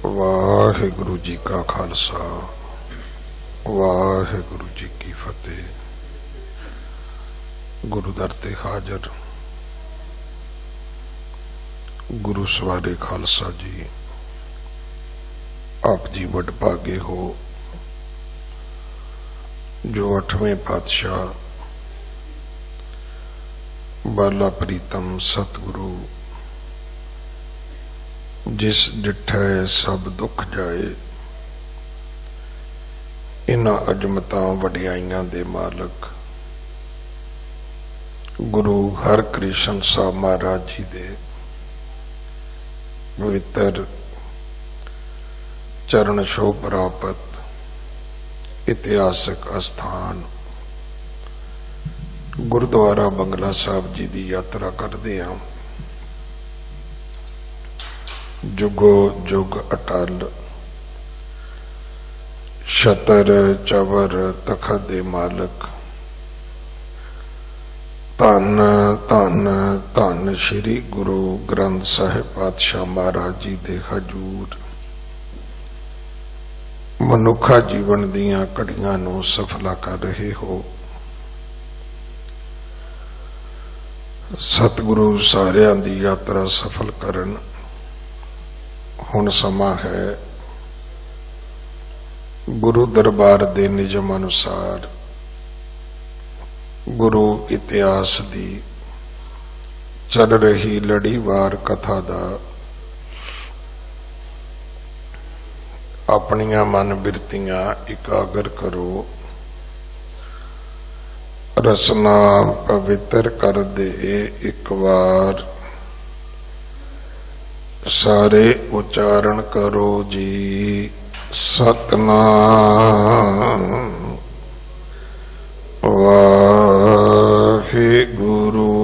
वाहिगुरु जी का खालसा वाहिगुरु जी की फतेह। गुरु दर ते हाजर गुरु सवारे खालसा जी, आप जी वड भागे हो जो 8वें पातशाह बाला प्रीतम सतगुरु जिस डिठै सब दुख जाए, इन्हां अजमतां वडियाइयां दे मालक गुरु हरकृष्ण साहब महाराज जी दे पवित्र चरण छोह प्राप्त इतिहासक अस्थान गुरुद्वारा बंगला साहब जी की यात्रा करते हैं। जुगो जुग अटल छतर चवर तखत दे मालक धन धन धन श्री गुरु ग्रंथ साहिब पातशाह महाराज जी दे हजूर मनुखा जीवन दियां घड़ियां नूं सफला कर रहे हो। सतगुरु सारियां दी यात्रा सफल करन। हुण समा है गुरु दरबार दे निजम अनुसार गुरु इतिहास दी चल रही लड़ीवार कथा दा अपनियां मन बिरतियां इकागर करो। रसना पवित्र कर दे एक बार, सारे उच्चारण करो जी सतनाम वाहे गुरु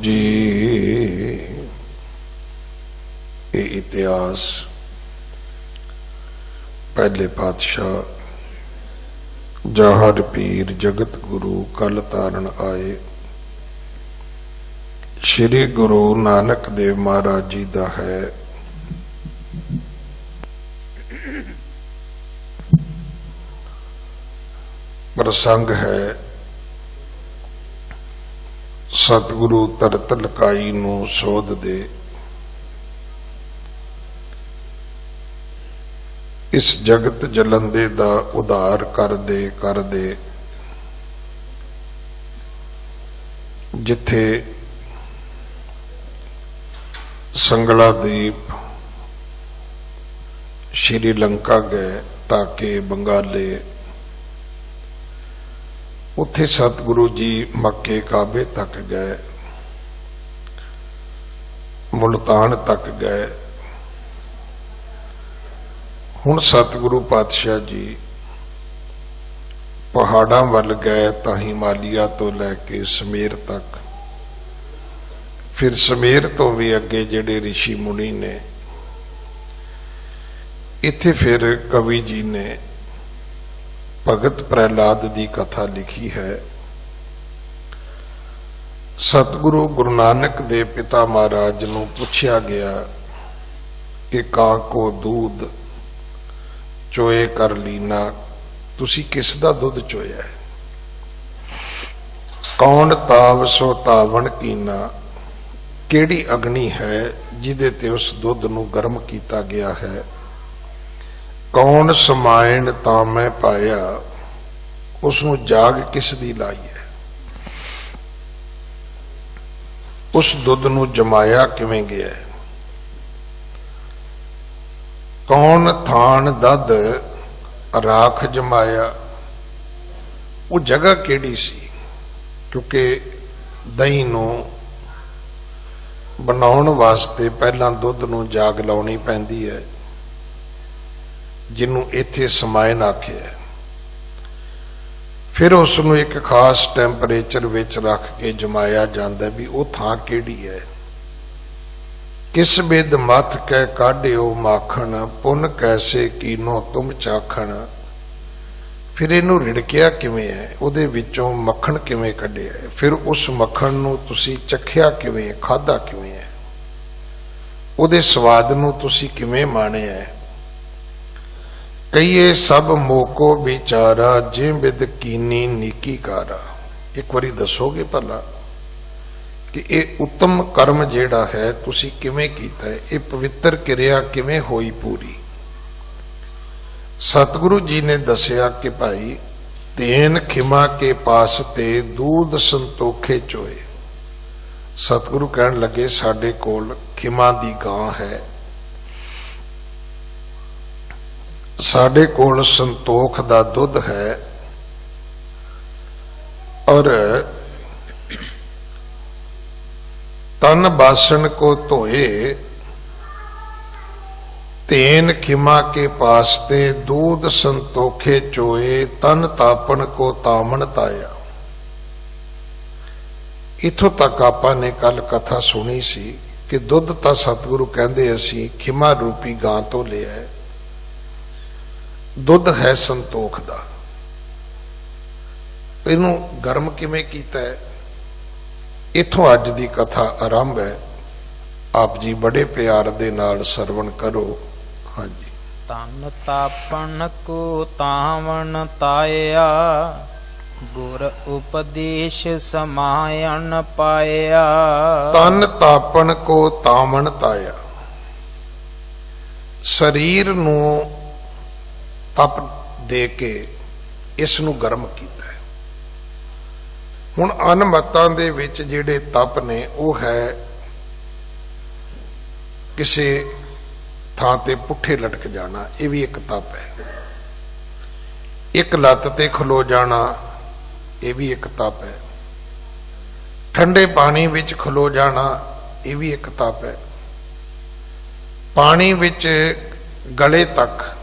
जी। ये इतिहास पहले पातशाह जाहर पीर जगत गुरु कल तारण आए श्री गुरु नानक देव महाराज जी दा है। प्रसंग है सतगुरु तरत लकाई नूं सोध दे। इस जगत जलंदे दा उधार कर दे जिथे संगला दीप श्रीलंका गए टाके बंगाले, उथे सतगुरु जी मक्के काबे तक गए, मुल्तान तक गए। हुण सतगुरु पातशाह जी पहाड़ां वल गए तां हिमालया तो लैके समेर तक, फिर समेर तो भी अगे जिहड़े ऋषि मुनि ने। इत्थे फिर कवि जी ने भगत प्रहलाद की कथा लिखी है। सतगुरु गुरु नानक देव पिता महाराज नूं पुछया गया कि कां को दूध चोए कर लीना, तुसी किस दा दुध चोया है? कौन ताव सो तावण कीना, केड़ी अग्नि है जिदे ते उस दुध नूं गर्म कीता गया है? कौन समायण तां मैं पाया, उसनूं जाग किस दी लाई है? उस दुध नूं जमाया किवें गया है? कौन थान दद राख जमाया, वो जगह केड़ी सी? क्योंकि दही नूं बनाउण वास्ते पहलां दुध नूं जाग लाउणी पैंदी है, जिन्हों इत्थे समायन आखिया। फिर उसनूं एक खास टैंपरेचर विच रख के जमाया जांदा भी वो थां केड़ी है। किस बिद मथ कै काढ़ियो माखण, पुन कैसे कीनो तुम चाखण। फिर इनू रिड़किया किवें है, उहदे विचों मक्खण किवें कढिया है, फिर उस मक्खण नूं तुसी चखिया किवें, खाधा किवें है, उहदे स्वाद नूं तुसी किवें माणिया है। कहिए सब मोको विचारा जे विद कीनी नीकी कारा। एक बारी दसोगे भला कि ये उत्तम कर्म जेड़ा है तुसी किवें कीता है, ये पवित्र क्रिया किवें होई पूरी। सतगुरु जी ने दसिया कि भाई तेन खिमा के पास ते दूध संतोखे चोए। सतगुरु कहन लगे साडे कोल खिमा दी गां है, साडे कोल संतोख दा दुध है, और तन बासन को धोए तेन खिमा के पास ते दूध संतोखे चोए, तन तापन को तामन ताया। इथों तक आपां ने कल कथा सुनी सी कि दुध तां सतगुरु कहंदे असीं खिमा रूपी गां तो लिया है, दुध है संतोख दा। इनू गर्म किवें कीता है, इथों अज दी कथा आरंभ है। आप जी बड़े प्यार दे नाल सरवण करो। हाँ जी। तन तापन को तावन ताया, गुर उपदेश समायन पाया। तन तापन को तावन ताया, शरीर नू तप दे के इस नू गर्म कीता है। हुण अनमतां दे विच जिहड़े तप ने वो है किसी थां ते पुठे लटक जाना, ये भी एक तप है। एक लत्त ते खलो जाना, ये भी एक तप है। ठंडे पानी विच खलो जाना, ये भी एक तप है। पानी विच गले तक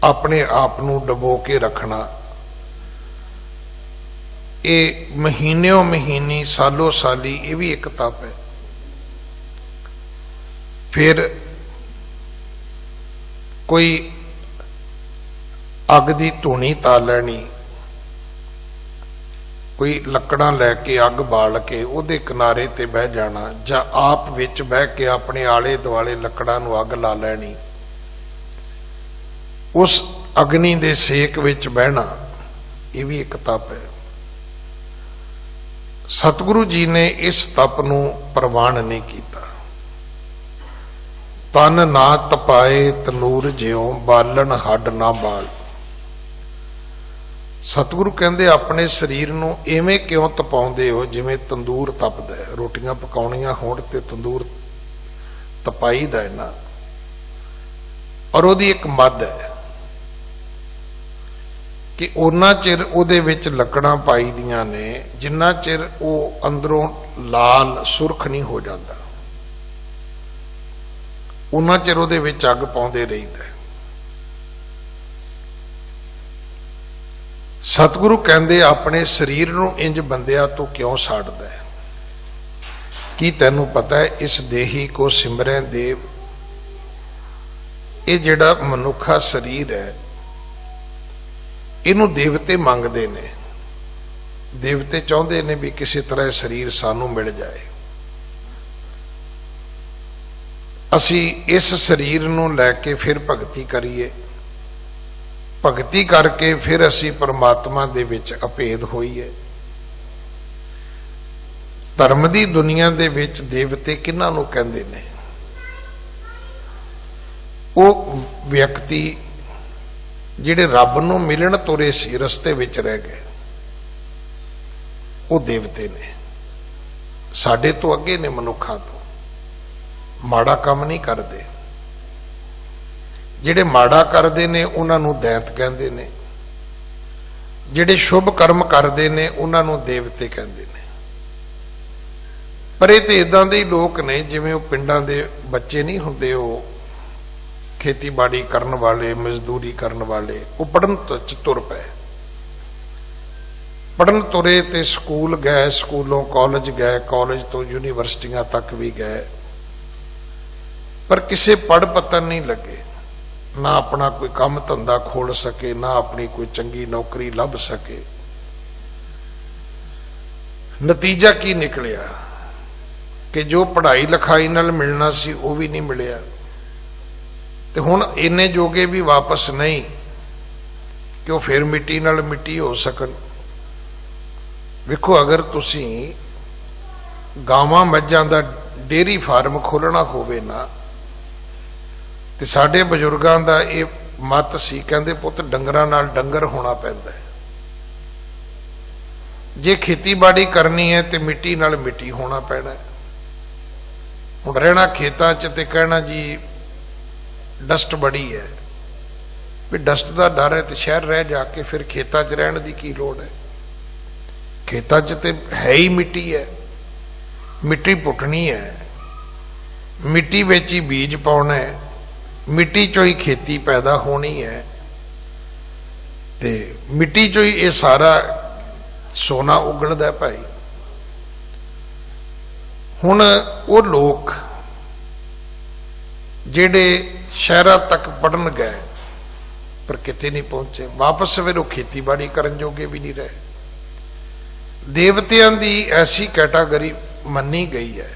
अपने आप नू डबो के रखना, ये महीनों महीनी सालों साली, ये भी एक तप है। फिर कोई अग दी धूनी ता लैनी, कोई लकड़ां लैके अग बाल के उहदे किनारे ते बह जाना, जां आप विच बह के अपने आले दुआले लकड़ां नूं अग ला लैनी, उस अग्नि दे सेक विच बहना, ये भी एक तप है। सतगुरु जी ने इस तप नूं प्रवान नहीं कीता। तन ना तपाए तनूर ज्यों, बालन हड ना बाल। सतगुरु कहंदे अपने शरीर नूं इवें क्यों तपाउंदे हो जिवें तंदूर तपदा है। रोटियां पकाउणियां होण ते तंदूर तपाईदा है ना, और उहदी एक मद है कि उन्ना चिर उहदे विच लकड़ां पाई दियां ने जिन्ना चिर वो अंदरों लाल सुरख नहीं हो जाता, उन्ना चिर उहदे विच अग पाउंदे रहीदा। सतगुरु कहंदे अपने शरीर नूं इंज बंदिया तो क्यों साड़दा है? की तैनूं पता है इस देही को सिमरै देव, ये जिहड़ा मनुखा शरीर है इनू देवते मंगते ने, देवते चाहते ने भी किसी तरह शरीर सानू मिल जाए, असी इस शरीर नू लैके फिर भगती करिए, भगती करके फिर असी परमात्मा दे विच अभेद होईए। धर्म दी दुनिया दे विच देवते किन्हां नू कहंदे ने? वो व्यक्ति जिहड़े रब नूं मिलण तुरे सी रस्ते विच रह गए, वो देवते ने। साडे तो अगे ने, मनुखा तो माड़ा काम नहीं करते। जिहड़े माड़ा करते ने उन्हां नूं दैंत कहंदे ने, जिहड़े शुभ कर्म करते ने उन्हां नूं देवते कहंदे ने। पर ये तो इदां दे लोग ने जिवें वो पिंडां दे बच्चे नहीं हुंदे, वो खेतीबाड़ी करन वाले, मजदूरी करन वाले, वो पढ़न तुर पे, पढ़न तुरे ते स्कूल गए, स्कूलों कॉलेज गए, कॉलेज तो यूनिवर्सिटियां तक भी गए, पर किसी पढ़ पतन नहीं लगे, ना अपना कोई काम धंधा खोल सके, ना अपनी कोई चंगी नौकरी लभ सके। नतीजा की निकलिया कि जो पढ़ाई लिखाई नाल मिलना सी वो भी नहीं मिलिया, ते हुण इन्ने जोगे भी वापस नहीं कि वो फिर मिट्टी नाल मिट्टी हो सकन। वेखो अगर तुसी गावां मੱਝਾਂ दा डेयरी फार्म खोलना होवे ना ते साडे बजुर्गां दा ये मत सी, कहंदे पुੱਤ डंगरां नाल डंगर होना पैंदा है। जे खेतीबाड़ी करनी है तो मिट्टी नाल मिट्टी होना पैना है। हुण रहना खेतां च ते कहना जी डस्ट बड़ी है, भी डस्ट का डर है तो शहर रह जाके फिर खेतां च रहन दी की लोड़ है। खेतां च ते है ही मिट्टी है, मिट्टी पुट्टनी है, मिट्टी विच ही बीज पाउणा है, मिट्टी चों ही खेती पैदा होनी है, ते मिट्टी चों ही ये सारा सोना उगलदा भाई। हुण वो लोग जिहड़े शहरां तक पढ़न गए पर किते नहीं पहुंचे, वापस फिर वो खेतीबाड़ी करन जोगे भी नहीं रहे। देवतियां दी ऐसी कैटागरी मन्नी गई है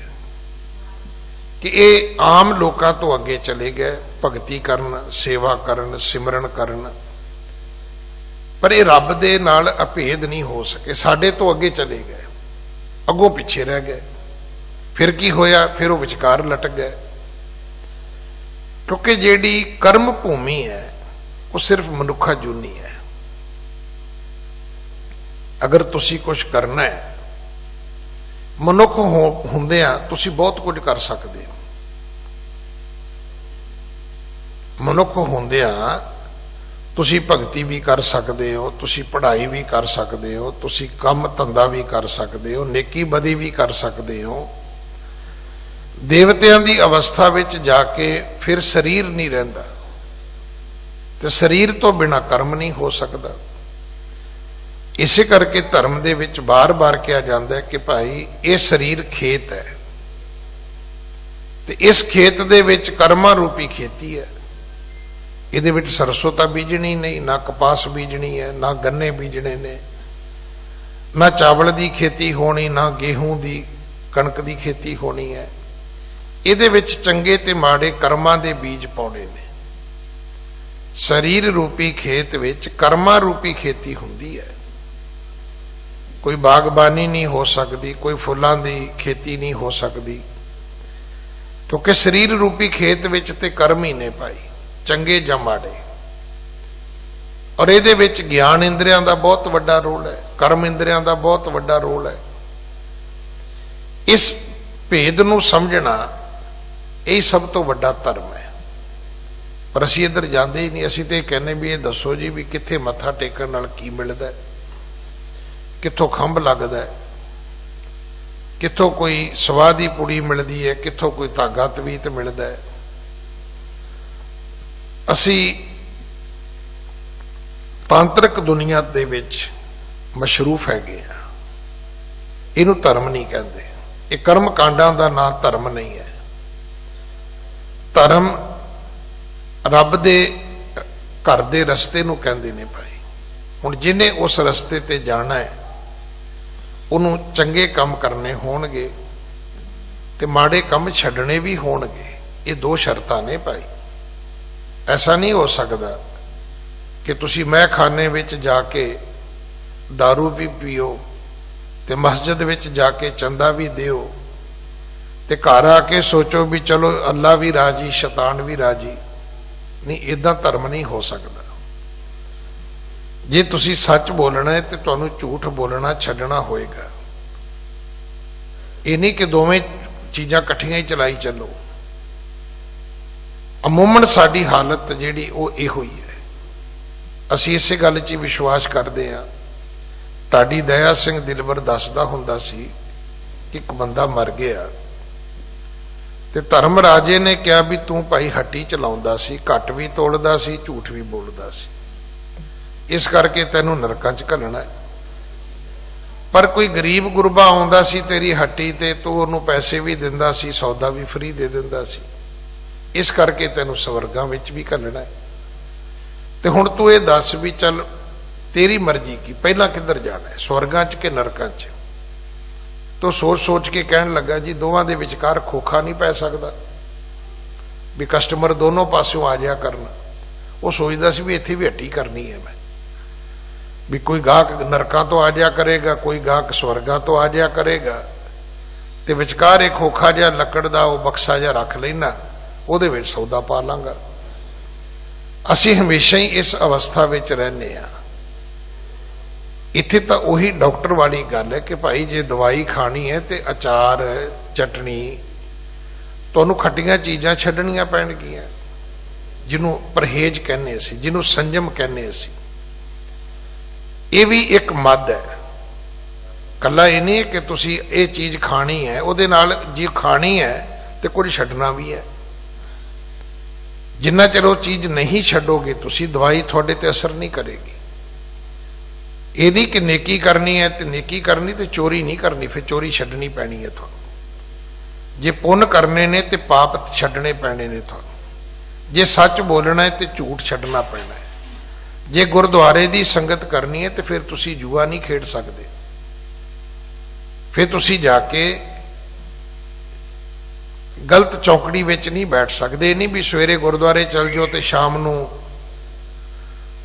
कि ये आम लोगों तो अगे चले गए, भगती करन, सेवा करन, सिमरन करन, पर ये रब दे नाल अभेद नहीं हो सके। साडे तो अगे चले गए, अगों पिछे रह गए। फिर की होया, फिर वो विचकार लटक गए। क्योंकि जिहड़ी कर्म भूमि है वो सिर्फ मनुखा जूनी है। अगर तुसी कुछ करना है, मनुख हुंदियां तुसी बहुत कुछ कर सकते हो। मनुख हुंदियां तुसी भगती भी कर सकते हो, तुसी पढ़ाई भी कर सकते हो, तुसी काम धंधा भी कर सकते हो, नेकी बदी भी कर सकते हो। देवतियां दी अवस्था विच जाके फिर शरीर नहीं रहिंदा, ते शरीर तो बिना कर्म नहीं हो सकता। इस करके धर्म दे विच बार बार कहा जाता है कि भाई ये शरीर खेत है, ते इस खेत दे विच कर्मा रूपी खेती है। इहदे विच सरसों तां बीजनी नहीं, ना कपास बीजनी है, ना गन्ने बीजने ने, ना चावल की खेती होनी, ना गेहूं की कणक की खेती होनी है। इहदे विच चंगे ते माड़े कर्मां दे बीज पाउणे ने। शरीर रूपी खेत विच कर्मा रूपी खेती हुंदी है। कोई बागबानी नहीं हो सकती, कोई फुल्लां दी खेती नहीं हो सकती, क्योंकि शरीर रूपी खेत विच ते कर्म ही ने भाई, चंगे जां माड़े। और इहदे विच ज्ञान इंद्रियां दा बहुत वड्डा रोल है, कर्म इंद्रियां दा बहुत वड्डा रोल है। इस भेद नूं समझना यही सब तो वड्डा धर्म है। पर असीं इधर जाते ही नहीं। असीं तो कहने भी ये दसो जी भी कित्थे मत्था टेकण नाल की मिलदा है, कित्थों खंभ लगदा है, कित्थों कोई सवाह दी पुड़ी मिलदी है, कित्थों कोई धागा तवीत मिलदा है। असी तांत्रिक दुनिया दे विच मशरूफ हैगे आ। इहनूं धर्म नहीं कहंदे। ये कर्म कांडां दा नाम धर्म नहीं है। धर्म रब दे घर दे रस्ते नूं कहंदे ने भाई। हुण जिन्हें उस रस्ते ते जाना है उन्हों चंगे काम करने होणगे ते माड़े काम छड्डणे भी होणगे। ये दो शर्तां ने भाई। ऐसा नहीं हो सकता कि तुसी मैं खाने विच जाके दारू भी पीओ ते मस्जिद विच जाके चंदा भी दिओ ते घर आके सोचो भी चलो अल्लाह भी राजी शैतान भी राजी। नहीं, इदां धर्म नहीं हो सकता। जे तुसी सच बोलना है तो तुहानूं झूठ बोलना छड्डना होएगा। ये नहीं कि दोवें चीज़ां इकट्ठियां ही चलाई चलो। अमूमन साडी हालत जिहड़ी वो इहो ही है। असीं इसे गल 'च विश्वास करते हैं। ढाडी दया सिंह दिलवर दसदा हुंदा सी कि एक बंदा मर गया ते धर्म राजे ने कहा भी तू भाई हट्टी चलाउंदा सी, घट भी तोलदा सी, झूठ भी बोलदा सी, इस करके तैनूं नरकां 'च घल्लणा है। पर कोई गरीब गुरबा आउंदा सी तेरी हट्टी ते तू उहनूं पैसे भी दिंदा सी, सौदा भी फ्री दे दिंदा सी, इस करके तैनूं स्वर्गां विच भी घल्लणा है। ते हुण तू ये दस भी चल तेरी मर्जी की पहला किधर जाना है, स्वर्गां 'च कि नरकां 'च। तो सोच सोच के कहन लगा जी दोवां दे विचकार खोखा नहीं पै सकदा भी कस्टमर दोनों पासों आ जाया करना। वो सोचदा सी भी इत्थे भी हट्टी करनी है मैं, भी कोई गाहक नरकां तो आ जा करेगा, कोई गाहक स्वर्गां तो आ जा करेगा, ते विचकार एक खोखा जिहा लकड़ दा वो बक्सा जिहा रख लेना, ਉਹਦੇ ਵਿੱਚ सौदा पा लांगा। ਅਸੀਂ हमेशा ही इस अवस्था ਵਿੱਚ रहने आ। इत्थे तो उही डॉक्टर वाली गल है कि भाई जे दवाई खानी है तो अचार चटनी तुहानूं खट्टियां चीज़ां छड्डणियां पैणगियां, जिन्हों परहेज कहने सी, जिन्हों संयम कहने सी। ये भी एक मद है, कला ये नहीं है कि तुसी ये चीज़ खानी है, उहदे नाल जी खानी है तो कुछ छड्डना भी है। जिन्ना चਿਰ वो चीज़ नहीं छड्डोगे तुसी, दवाई तुहाडे ते असर नहीं करेगी। ये नहीं कि नेकी करनी है तो नेकी करनी तो चोरी नहीं करनी, फिर चोरी छड्डनी पैनी है तुहानूं। जे पुण्य करने ने तो पाप छड्डने पैने ने तुहानूं। जे सच बोलना है तो झूठ छड्डना पैना है। जे गुरुद्वारे की संगत करनी है तो फिर तुसी जुआ नहीं खेड सकते, फिर तुसी जाके गलत चौकड़ी विच नहीं बैठ सकते। नहीं भी सवेरे गुरुद्वारे चल जाओ तो शाम नूं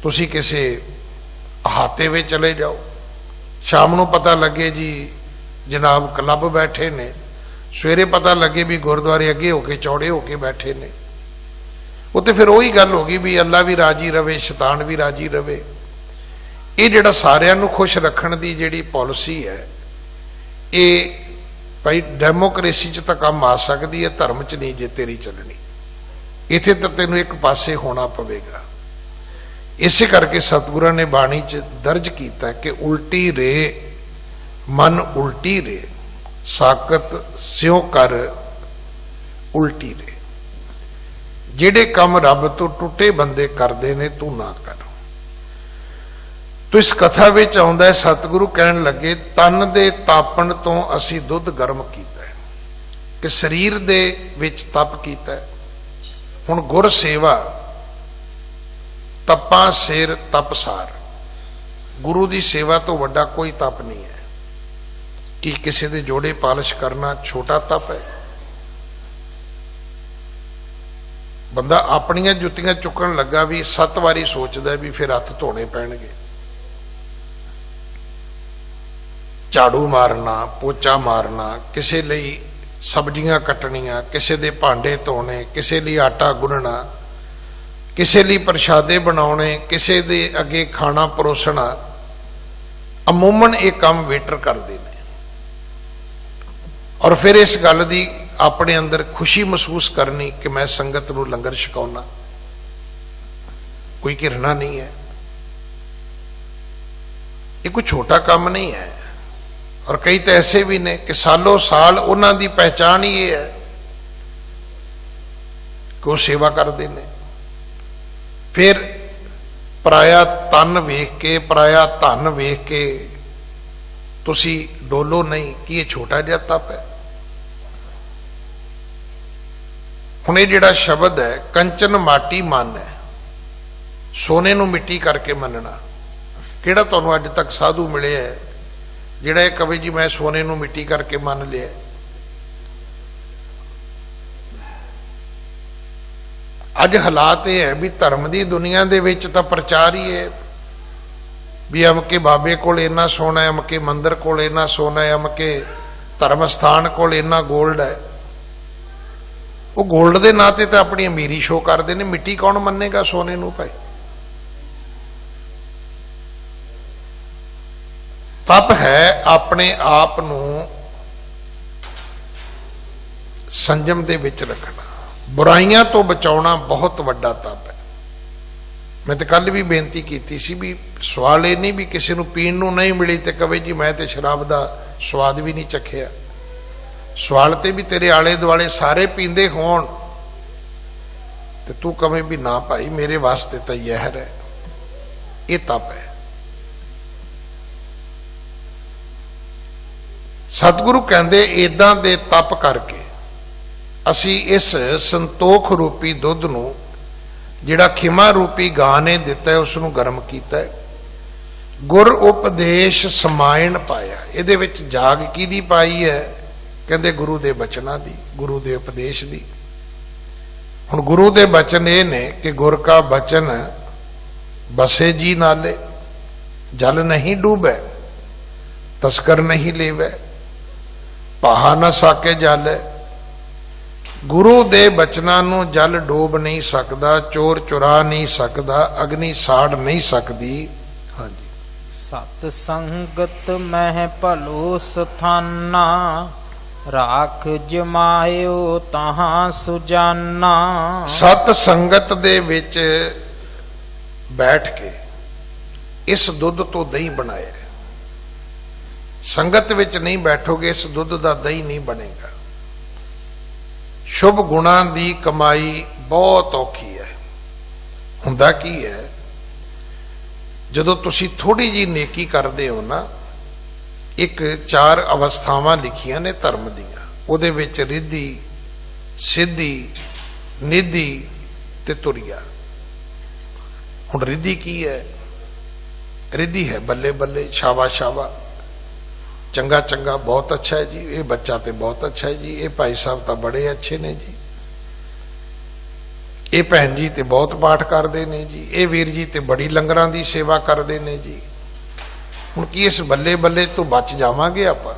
तुसी किसी अहाते में चले जाओ, शाम नूं पता लगे जी जनाब क्लब बैठे ने, सवेरे पता लगे भी गुरुद्वारे अगे होके चौड़े होके बैठे ने। वो तो फिर वही गल होगी भी अल्लाह भी राजी रवे, शैतान भी राजी रवे। ये जिहड़ा सारिਆਂ ਨੂੰ खुश रखण दी जिहड़ी पॉलिसी है, ये भाई डेमोक्रेसी च तो काम आ सकती है, धर्म च नहीं जे तेरी चलनी। इत्थे तो तेनू एक पासे होना पवेगा। इसे करके सतगुरां ने बाणी च दर्ज किया कि उल्टी रे मन उल्टी रे, साकत स्यों कर उल्टी रे। जिहड़े काम रब तो टुटे बंदे करते ने तू ना कर। तो इस कथा में आउंदा है, सतगुरु कहन लगे तन दे तापण तो असी दुध गर्म किया है, कि शरीर दे विच तप किया है। हुण गुर सेवा तपा सिर तपसार, गुरु की सेवा तो वड्डा कोई तप नहीं है। कि किसी दे जोड़े पालिश करना छोटा तप है? बंदा अपनियां जुत्तियां चुकन लगा भी 7 वारी सोचता भी फिर हथ धोने पैणगे। झाड़ू मारना, पोचा मारना, किसी लई सब्जियां कटनियां, किसी दे भांडे धोने, किसी लई आटा गुनना, किसी लई प्रशादे बनाने, किसी दे अगे खाना परोसना, अमूमन एक काम वेटर करते हैं। और फिर इस गल की अपने अंदर खुशी महसूस करनी कि मैं संगत नूं लंगर छकाउणा, कोई घिरना नहीं है। ये कोई छोटा काम नहीं है। और कई तो ऐसे भी ने कि सालों साल उन्हां दी पहचान ही ये है कि वो सेवा करते हैं। फिर पराया तन वेख के, पराया धन वेख के तुसी डोलो नहीं कि ये छोटा जिहा तप है। हुण ये जिहड़ा शब्द है कंचन माटी मन है, सोने नूं मिट्टी करके मनना। किहड़ा तुहानूं अज तक साधु मिले है जिहड़ा ये कहे जी मैं सोने नूं मिट्टी करके मन लिया? अज हालात ये है भी धर्म की दुनिया दे विच तां प्रचार ही है भी अमके बाबे कोल इन्ना सोना है, अमके मंदिर कोल इन्ना सोना है, अमके धर्म स्थान कोल इन्ना गोल्ड है। वो गोल्ड के नाते तो अपनी अमीरी शो करते हैं, मिट्टी कौन मन्नेगा सोने नूं भाई? तप है अपने आप नूं संयम दे विच रखना, बुराइयां तो बचाउणा बहुत वड्डा तप है। मैं तो कल भी बेनती की सी भी सवाल ये नहीं भी किसी नूं पीण नूं नहीं मिली तो कहे जी मैं तो शराब का स्वाद भी नहीं चखिया। सवाल तो भी तेरे आले दुआले सारे पींदे होण ते तू कहे भी ना भाई मेरे वास्ते तो यहर है। ये तप है। सतगुरु कहते इदां दे तप करके असी इस संतोख रूपी दुध नूं जिहड़ा खिमा रूपी गां ने दिता है उसनूं गर्म किया है। गुर उपदेश समायण पाया। इहदे विच जाग किहदी पाई है? कहते गुरु दे बचनां दी, गुरु दे उपदेश दी। हुण गुरु दे बचन ये ने कि गुर का बचन बसे जी नाले, जल नहीं डूबे तस्कर नहीं लेवे, पाहा न साके जल। गुरु दे बचनां नूं जल डूब नहीं सकता, चोर चुरा नहीं सकता, अग्नि साड़ नहीं सकती। हाँ जी। सत संगत मह भलो स्थाना, राख जमायो तहां सुजाना। सत संगत दे विच बैठ के इस दुध तो दही बनाया। संगत विच नहीं बैठोगे इस दुध का दही नहीं बनेगा। शुभ गुणा की कमाई बहुत औखी है। हुंदा की है, जदों तुसी थोड़ी जी नेकी करते हो ना, एक 4 अवस्थावां लिखियां ने धर्म दियां, उहदे विच रिद्धि, सिद्धि, निधि ते तुरिया। हुण रिद्धि की है? रिद्धि है बल्ले बल्ले, शाबा शाबा, चंगा चंगा, बहुत अच्छा है जी, ये बच्चा तो बहुत अच्छा है जी, ये भाई साहब तो बड़े अच्छे ने जी, ये भैन जी तो बहुत पाठ करते हैं जी, ये वीर जी तो बड़ी लंगरां दी सेवा करते हैं जी। हुण की इस बल्ले बल्ले तो बच जावांगे आपां?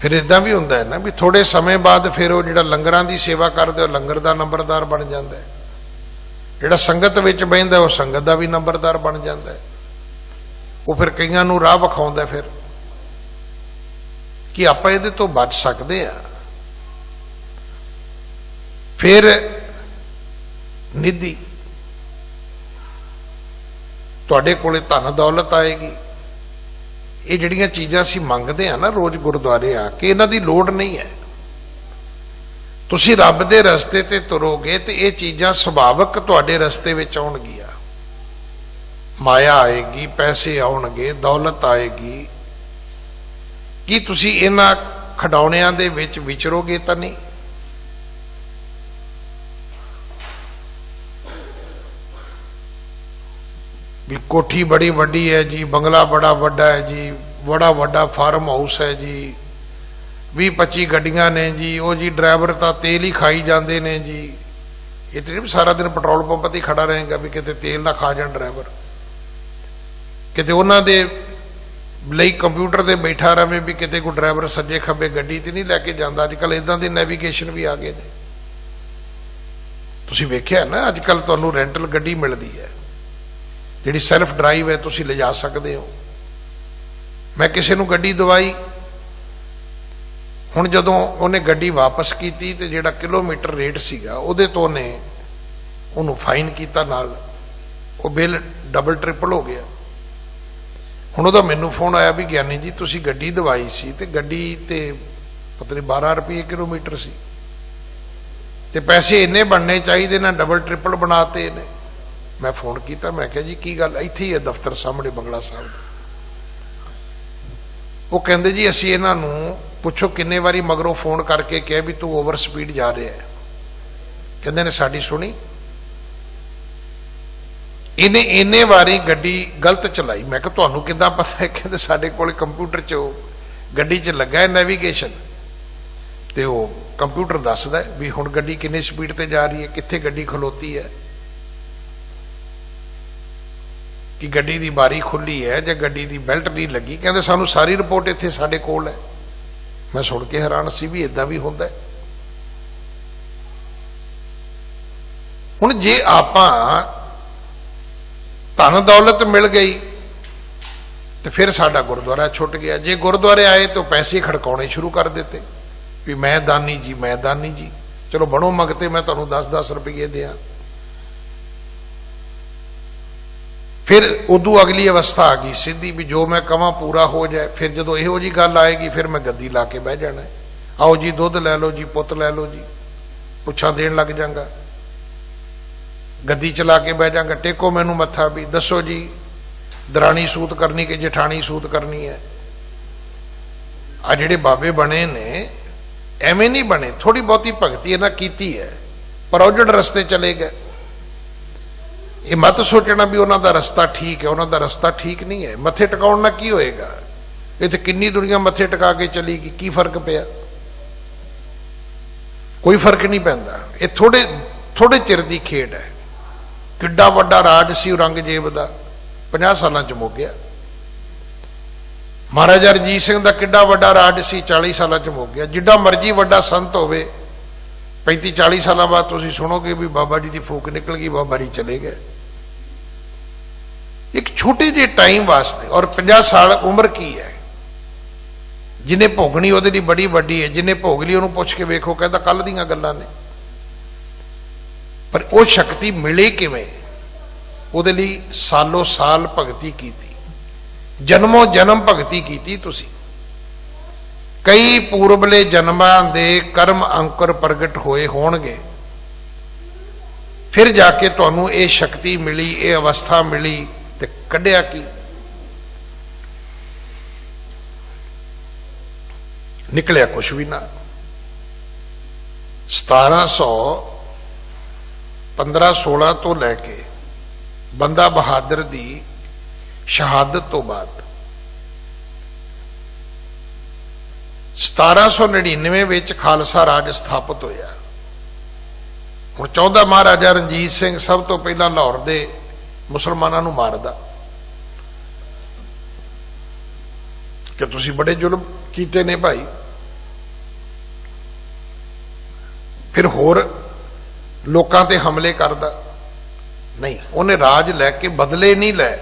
फिर इदां भी हुंदा है ना भी थोड़े समय बाद फिर वो जिहड़ा लंगरां दी सेवा करदे वो लंगर दा नंबरदार बन जाता है, जिहड़ा संगत विच बहिंदा वो संगत दा भी नंबरदार बन जाता है। वो फिर कईयां नूं राह विखाउंदा फिर कि आपां इहदे तो बच सकदे आ। फिर निधि, तुहाडे कोले धन दौलत आएगी। ये जिहड़ियां चीज़ां असीं मंगदे आ ना रोज़ गुरुद्वारे आके, इन्हां दी लोड़ नहीं है। तुसीं रब दे रस्ते ते तुरोगे तो ये चीज़ां सुभावक तुहाडे रस्ते विच आउणगीਆਂ। माया आएगी, पैसे आउणगे, दौलत आएगी। की तुसीं इन्हां खिडौणिਆਂ दे विच विचरोगे तां नहीं? भी कोठी बड़ी वड्डी है जी, बंगला बड़ा वड्डा है जी, बड़ा वड्डा फार्म हाउस है जी, 20-25 गड्डियां ने जी, वो जी ड्राइवर तो तेल ही खाई जाते ने जी। इतने भी सारा दिन पेट्रोल पंप पर ही खड़ा रहेगा भी कितने तेल ना खा जाए ड्राइवर, कितने उन्होंने दे ਲਈ कंप्यूटर से बैठा रहे भी कितने कोई ड्राइवर सज्जे खब्बे गड्डी तो नहीं लैके जाता। अजकल इदां दी नैविगेशन भी आ गए ने। तुसीं वेख्या ना अजकल तुहानूं रेंटल गड्डी मिलती है जिहड़ी सैल्फ ड्राइव है, तुसीं ले जा सकते हो। मैं किसी नूं गड्डी दवाई, हुण जदों उहने गड्डी वापस की तो जिहड़ा किलोमीटर रेट सीगा उहदे तो उहने उहनूं फाइन कीता, नाल वो बिल डबल ट्रिपल हो गया। हुण उहदा मैनूं फोन आया भी ज्ञानी जी तुसीं गड्डी दवाई सी ते गड्डी ते पता नहीं 12 रुपये किलोमीटर सी ते पैसे इन्ने बनने चाहिए ना डबल ट्रिपल बनाते ने। मैं फोन किया, मैं कहा जी की गल? इत्थे ही है दफ्तर सामने बंगला साहब। वो कहते जी असीं इन्हां नूं पुछो किन्ने वारी मगरों फोन करके कहा भी तू ओवर स्पीड जा रहा है, कहते ने साडी सुनी। इन्हें इन्ने वारी गड्डी गलत चलाई। मैं कहा तुहानूं किद्दां पता है? कहते साडे कोल कंप्यूटर च गड्डी च लगा है नैविगेशन, तो वो कंप्यूटर दसदा है भी हुण गड्डी किन्नी स्पीड ते जा रही है, कित्थे गड्डी खलोती है, कि गड्डी की बारी खुली है या गड्डी की बैल्ट नहीं लगी। कहते सानू सारी रिपोर्ट इत्थे साडे कोल है। मैं सुन के हैरान सी भी इदां भी हुंदा है। हुण जे आपां धन दौलत मिल गई तो फिर साडा गुरुद्वारा छुट गया। जे गुरुद्वारे आए तो पैसे खड़काने शुरू कर देते भी मैं दानी जी, मैं दानी जी, चलो बनो मंगते, मैं तुहानूं 10-10 रुपये दियां। फिर उदू अगली अवस्था आ गई सीधी भी जो मैं कवां पूरा हो जाए। फिर जो इहो जी गल आएगी फिर मैं गद्दी ला के बह जाना है, आओ जी दुध लै लो जी, पुत लै लो जी, पुछां देन लग जांगा, गद्दी चला के बह जांगा, टेको मैनू मत्था भी दसो जी दरानी सूत करनी कि जेठानी सूत करनी है। आ जिहड़े बाबे बने ने एवें नहीं बने, थोड़ी बहुती भगती इन्हां कीती है पर उजड़ रस्ते चले गए। ये मत सोचना भी उन्हों का रस्ता ठीक है, उन्हों का रस्ता ठीक नहीं है। मत्थे टिकाउण नाल की होएगा? इत्थे किन्नी दुनिया मत्थे टिका के चलेगी, की फर्क पिया? कोई फर्क नहीं पैंदा। ये थोड़े थोड़े चिर की खेड है। किड्डा वड्डा राज सी औरंगजेब दा, 50 सालां च मुक गया। महाराजा रणजीत सिंह दा किड्डा वड्डा राज सी, 40 सालां च मुक गया। जिड्डा मर्जी वड्डा संत होवे, 35-40 साल बाद तुसीं सुनोगे भी बाबा जी की फूक निकल गई, बाबा जी चले गए। एक छोटे जे टाइम वास्ते। और 50 साल उम्र की है, जिन्हें भोगनी वो बड़ी वड्डी है, जिन्हें भोग ली उन्होंने पुछ के वेखो, कहता कल दीयां गल्लां ने। पर वो शक्ति मिले किवें? ਉਹਦੇ ਲਈ सालों साल भगती की, जन्मों जन्म भगती की। तुसी कई पूर्वले जन्मां दे कर्म अंकुर प्रगट होए होणगे, फिर जाके तुहानूं ये शक्ति मिली, ये अवस्था मिली। ते कढ़िया की? निकलिया कुछ भी ना। 1715-16 तो लैके बंदा बहादुर दी शहादत तो बाद 1799 विच खालसा राज स्थापित होया। हुण चाहुंदा महाराजा रणजीत सिंह सब तो पहला लाहौर दे मुसलमानां नूं मारदा कि तुसीं बड़े जुल्म कीते ने भाई। फिर होर लोकां ते हमले करदा नहीं, उन्हें राज लैके बदले नहीं लै,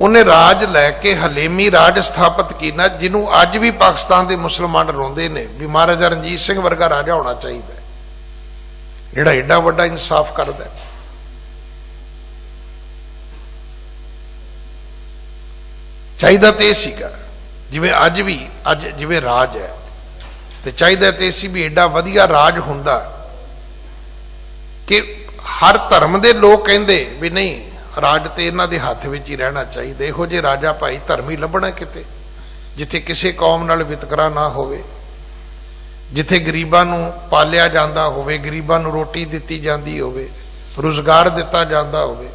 उन्हें राज लैके हलेमी राज स्थापित किया, जिन्हों अज भी पाकिस्तान के मुसलमान रोंदे ने भी महाराजा रणजीत सिंह वर्गा राजा होना चाहिए, जिहड़ा एडा वड्डा इंसाफ करदा। चाहिदा ते सीगा जिवें अज भी अज जिवें राज है, तो चाहिदा ते सी भी एडा वधिया राज हुंदा कि हर धर्म के लोग कहते भी नहीं राज तो इन्हां दे हत्थ विच ही रहना चाहिए। इहो जे राजा भाई धर्म ही लभना किते, जिथे किसी कौम नाल वितकरा ना होवे, जिथे गरीबां नूं पालिया जांदा होवे, गरीबां नूं रोटी दित्ती जांदी होवे, रोजगार दिता जांदा होवे।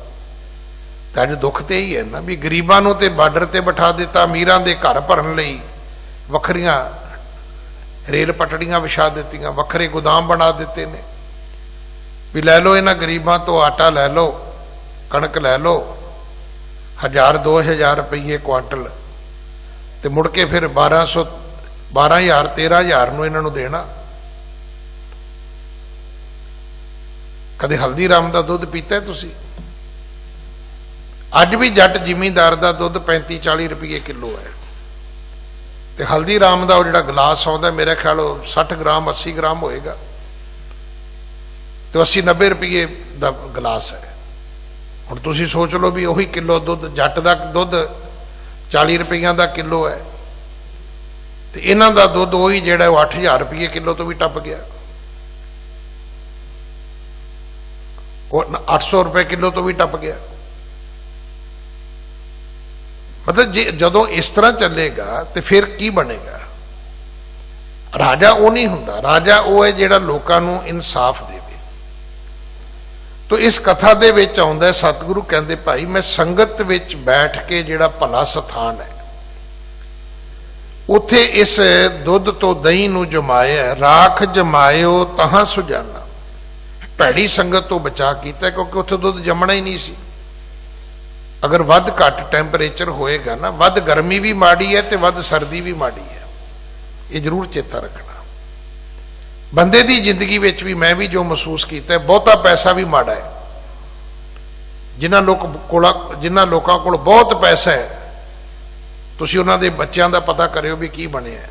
तो अज दुख तो यही है ना भी गरीबां नूं ते बार्डर ते बिठा दिता, अमीरां दे घर भरन लई वखरियां रेल पटड़ियां विछा दित्तियां, वखरे गोदाम बना दिते ने भी लै लो इन्हां गरीबां तो आटा लै लो, कणक लै लो, 1000-2000 रुपये क्वांटल, तो मुड़ के फिर 12,000-13,000 नूं इन्हां नूं देना। कदे हल्दीराम दा दुध पीता है तुसी? अज भी जट जिमींदार दा दुध 35-40 रुपये किलो है, तो हल्दीराम दा जिहड़ा गिलास आउंदा मेरे ख्याल 60 ग्राम 80 ग्राम होएगा, तो 80-90 रुपये का गिलास है। हुण तुसीं सोच लो भी उही किलो दुध, जट का दुध 40 रुपये का किलो है, तो इन्हां दा दुध उही जिहड़ा 8,000 रुपये किलो तो भी टप गया, 800 रुपये किलो तो भी टप गया। मतलब जे जदों इस तरह चलेगा तो फिर की बनेगा? राजा वो नहीं हुंदा, राजा वो है जिहड़ा लोकां नूं इंसाफ देवे। तो इस कथा दे विच आउंदा सतगुरु कहंदे भाई मैं संगत विच बैठ के जिहड़ा भला स्थान है उत्थे इस दुध तो दही नूं जमाया, राख जमायो तहां सुजाना। भैड़ी संगत तो बचा कीता क्योंकि उत्थे दुध जमना ही नहीं सी। अगर वध घट टैंपरेचर होएगा ना, वध गर्मी भी माड़ी है तो वध सर्दी भी माड़ी है, ये जरूर चेता रखना। बंदे दी जिंदगी विच भी मैं भी जो महसूस किया है, बहुता पैसा भी माड़ा है। जिन्हां लोकां कोल बहुत पैसा है, तुसीं उन्हां दे बच्चों का पता करियो भी की बनिया।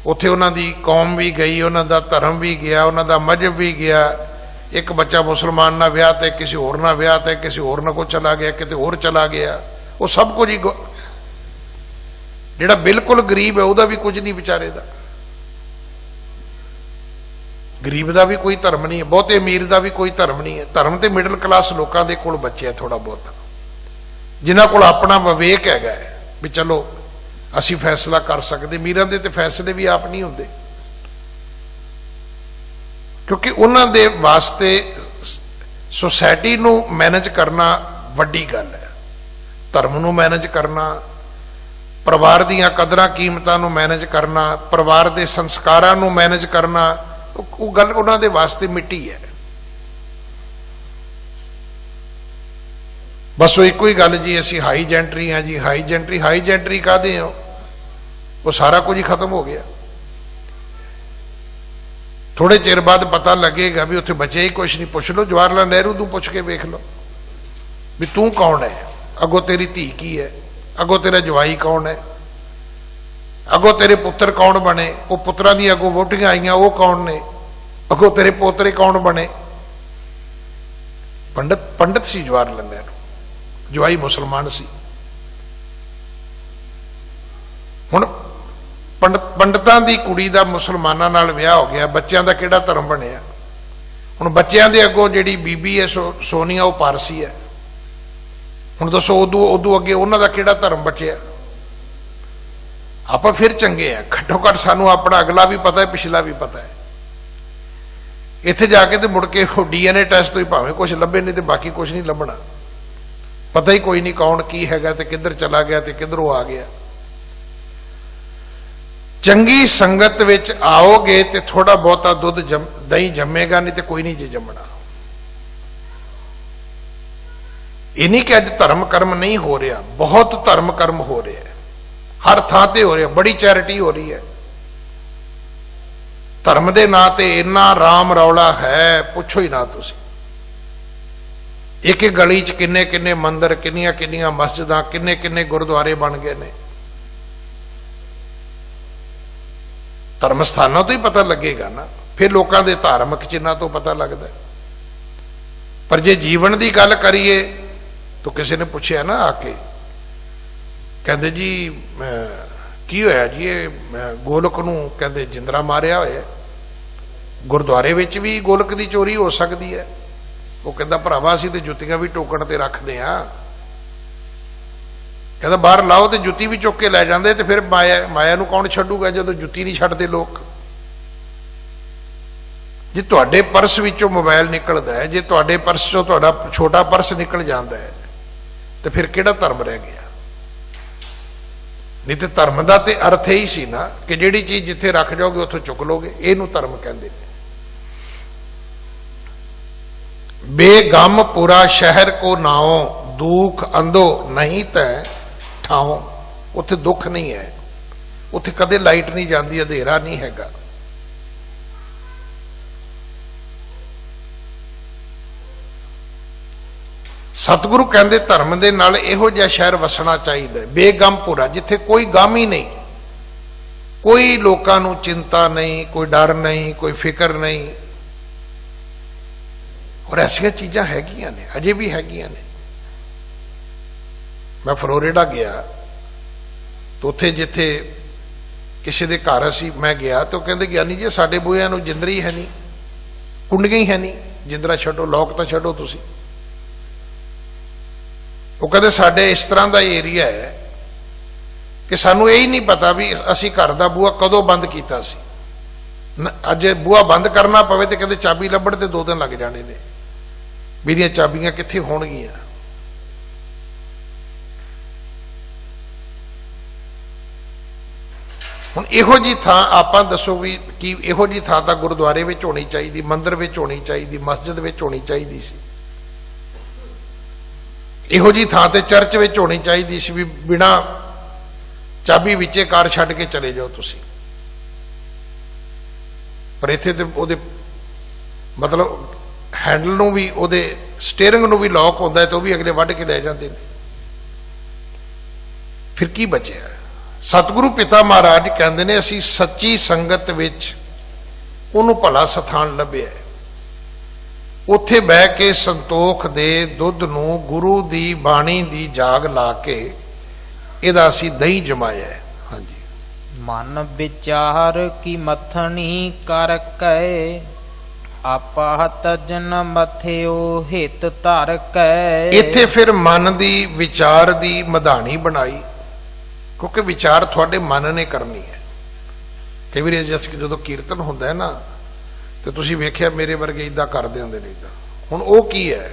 उत्थे उन्हां दी कौम भी गई, उन्हां दा धर्म भी गया, उन्हां दा मजहब भी गया। एक बच्चा मुसलमान ना विआह ते, किसी होर ना विआह ते, किसी होर ना को चला गया, किते होर चला गया। वो सब कुछ ही जिहड़ा बिल्कुल गरीब है वह भी कुछ नहीं बेचारे दा। गरीब का भी कोई धर्म नहीं है, बहुते अमीर का भी कोई धर्म नहीं है। धर्म तो मिडल क्लास लोगों के कोल बचे थोड़ा बहुत, जिन्हों को अपना विवेक है भी चलो असी फैसला कर सकते। अमीरां दे ते फैसले भी आप नहीं होंदे, क्योंकि उन्हां दे वास्ते सोसाइटी नूं मैनेज करना वड्डी गल है। धर्म नूं मैनेज करना, परिवार दीयां कदरां कीमतां नूं मैनेज करना, परिवार दे संस्कारां नूं मैनेज करना, वो गल उन्हां दे वास्ते मिट्टी है। बस वो एको ही गल जी, असी हाई जेंट्री हाँ जी, हाई जेंट्री काहदे हो, वो सारा कुछ ही खत्म हो गया। थोड़े चिर बाद पता लगेगा भी उत्थे बचे ही कुछ नहीं। पुछ लो जवाहरलाल नेहरू तू पुछ के वेख लो भी तू कौन है, अगों तेरी धी की है, अगों तेरा जवाई कौन है, अगों तेरे पुत्र कौन बने, वो पुत्रां दी अगों वोटियां आईयां वो कौन ने, अगों तेरे पोतरे कौन बने। पंडित सी जवाहरलाल नेहरू, जवाई मुसलमान सी। हुण पंडितां दी कुड़ी दा मुसलमानां नाल विआह हो गया, बच्चों का किहड़ा धर्म बनिया। हुण बच्चों दे अगों जिहड़ी बीबी है सोनिया वो पारसी है। हुण दसो उदों अगे उन्हां दा किहड़ा धर्म बचिया। आपां फिर चंगे हैं, घट्टो घट्ट सानूं अपना अगला भी पता है, पिछला भी पता है। इत्थे जाके तो मुड़ के DNA टैसट तो ही भावें कुछ लभे, नहीं तो बाकी कुछ नहीं लभना। पता ही कोई नहीं कौन की हैगा ते किधर चला गया ते किधरों आ गया। चंगी संगत विच आओगे तो थोड़ा बहुता दुध दही जमेगा, नहीं तो कोई नहीं जी जमना। ये नहीं कि अज धर्म कर्म नहीं हो रहा, बहुत धर्म कर्म हो रहा है, हर थां ते हो रहा, बड़ी चैरिटी हो रही है। धर्म के नां ते इन्ना राम रौला है पुछो ही ना तुसी। एक एक गली च किन्ने किन्ने मंदिर, किन्नियां किन्नियां मस्जिदां, किन्ने किन्ने गुरुद्वारे बन गए ने। धर्म स्थानों तो ही पता लगेगा ना, फिर लोगों के धार्मिक चिन्हों तो पता लगता है। पर जे जीवन की गल करिए तो किसी ने पूछा ना आके, कहते जी की होया जी, ये गोलक नूं कहते जिंदरा मारिया होया, गुरुद्वारे विच भी गोलक की चोरी हो सकती है। वो कहता भरावा असीं ते जुत्तियां भी टोकण ते रखते हैं, कहता बाहर लाओ तो जुत्ती भी चुक के लै जाते, तो फिर माया नूं कौन छड्डूगा जो जुत्ती नहीं छड्डते लोग। जे तुहाडे पर्स विचों मोबाइल निकलता है, जे तुहाडे पर्स चों तुहाडा छोटा पर्स निकल जाता है, तो फिर किहड़ा धर्म रह गया। नहीं तो धर्म का तो अर्थ ही सी ना कि जिहड़ी चीज जिथे रख जाओगे उत्थों चुक लोगे, इहनूं धर्म कहंदे ने। बेगम पूरा शहर को नाओ, दुख अंधो नहीं तै ठाओ। उत्थे दुख नहीं है, उत्थे कदे लाइट नहीं जाती, अंधेरा नहीं हैगा। सतगुरु कहते धर्म दे नाल इहो जिहा शहर वसना चाहिए, बेगमपुरा, जिथे कोई गम ही नहीं, कोई लोकां नूं चिंता नहीं, कोई डर नहीं, कोई फिक्र नहीं। और ऐसिया चीज़ां हैगियां ने, अजे भी हैगियां ने। मैं फ्लोरिडा गया तो उत्थे जिथे किसी के घर असी मैं गया तो कहते ज्ञानी जी साडे बूहियां नूं जिंदरा ही है नहीं, कुंडियां ही है नहीं, जिंदरा छड्डो, लॉक तो छड्डो तुसी। वो कहते साडे इस तरह का एरिया है कि सानू यही नहीं पता भी असी घर का बूहा कदों बंद किया सी। अज बूहा बंद करना पवे तो कहते चाबी लभण ते 2 दिन लग जाने ने, भी इहदियां चाबियां कित्थे होणगियां। हुण इहो जी थां आपां दसो भी कि इहो जी थां तां गुरुद्वारे विच होनी चाहिदी, मंदिर विच होनी चाहिदी, मस्जिद विच होनी चाहिदी सी। इहो जी थां ते चर्च विच होनी चाहिदी सी भी बिना चाबी विचे कार छड्ड के चले जाओ तुसी। पर इत्थे ते ओहदे मतलब हैंडल नूं भी, ओहदे स्टेयरिंग नूं भी लॉक होंदा है तो भी अगले वड्ढ के ले जाते हैं। फिर की बचिया। सतगुरु पिता महाराज कहते ने असी सच्ची संगत विच उहनूं भला सथान लभ्या, उत्थे बह के संतोख दे दुध नूं गुरु दी बाणी दी जाग ला के इहदा असी दही जमाया है। हाँ जी, मन विचार की मथनी कर कै, आपा तजन मथ्यो हित धर कै। इत्थे फिर मन दी विचार दी मधानी बनाई, क्योंकि विचार थोड़े मन ने करनी है। कई बार जो कीर्तन होंदा है ना तो तुसी वेख्या मेरे वर्गे इदा करते होंदे ने। इदा हुण वो की है,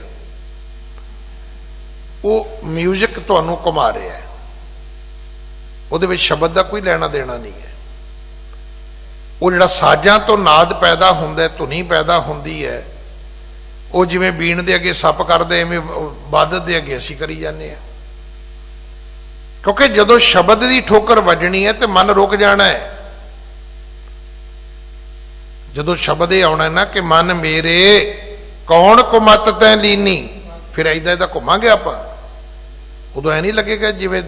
वो म्यूजिक तुहानूं घुमा रहा है, उहदे विच शब्द का कोई लेना देना नहीं है। वो जिहड़ा साजां तो नाद पैदा हुंदा है, धुनी पैदा हुंदी है, ਉਹ ਜਿਵੇਂ ਬੀਣ ਦੇ ਅੱਗੇ ਸੱਪ ਕਰਦੇ ਐਵੇਂ ਇਬਾਦਤ ਦੇ ਅੱਗੇ ਅਸੀਂ ਕਰੀ ਜਾਂਦੇ ਹਾਂ। ਕਿਉਂਕਿ ਜਦੋਂ ਸ਼ਬਦ ਦੀ ਠੋਕਰ ਵੱਜਣੀ ਹੈ ਤੇ ਮਨ ਰੁਕ ਜਾਣਾ ਹੈ। ਜਦੋਂ ਸ਼ਬਦ ਇਹ ਆਉਣਾ ਨਾ ਕਿ ਮਨ ਮੇਰੇ ਕੌਣ ਕੁਮਤ ਤੈਂ ਲੀਨੀ, ਫਿਰ ਏਦਾਂ ਏਦਾਂ ਘੁੰਮਾਂਗੇ ਆਪਾਂ। ਉਦੋਂ ਐ ਨਹੀਂ ਲੱਗੇਗਾ ਜਿਵੇਂ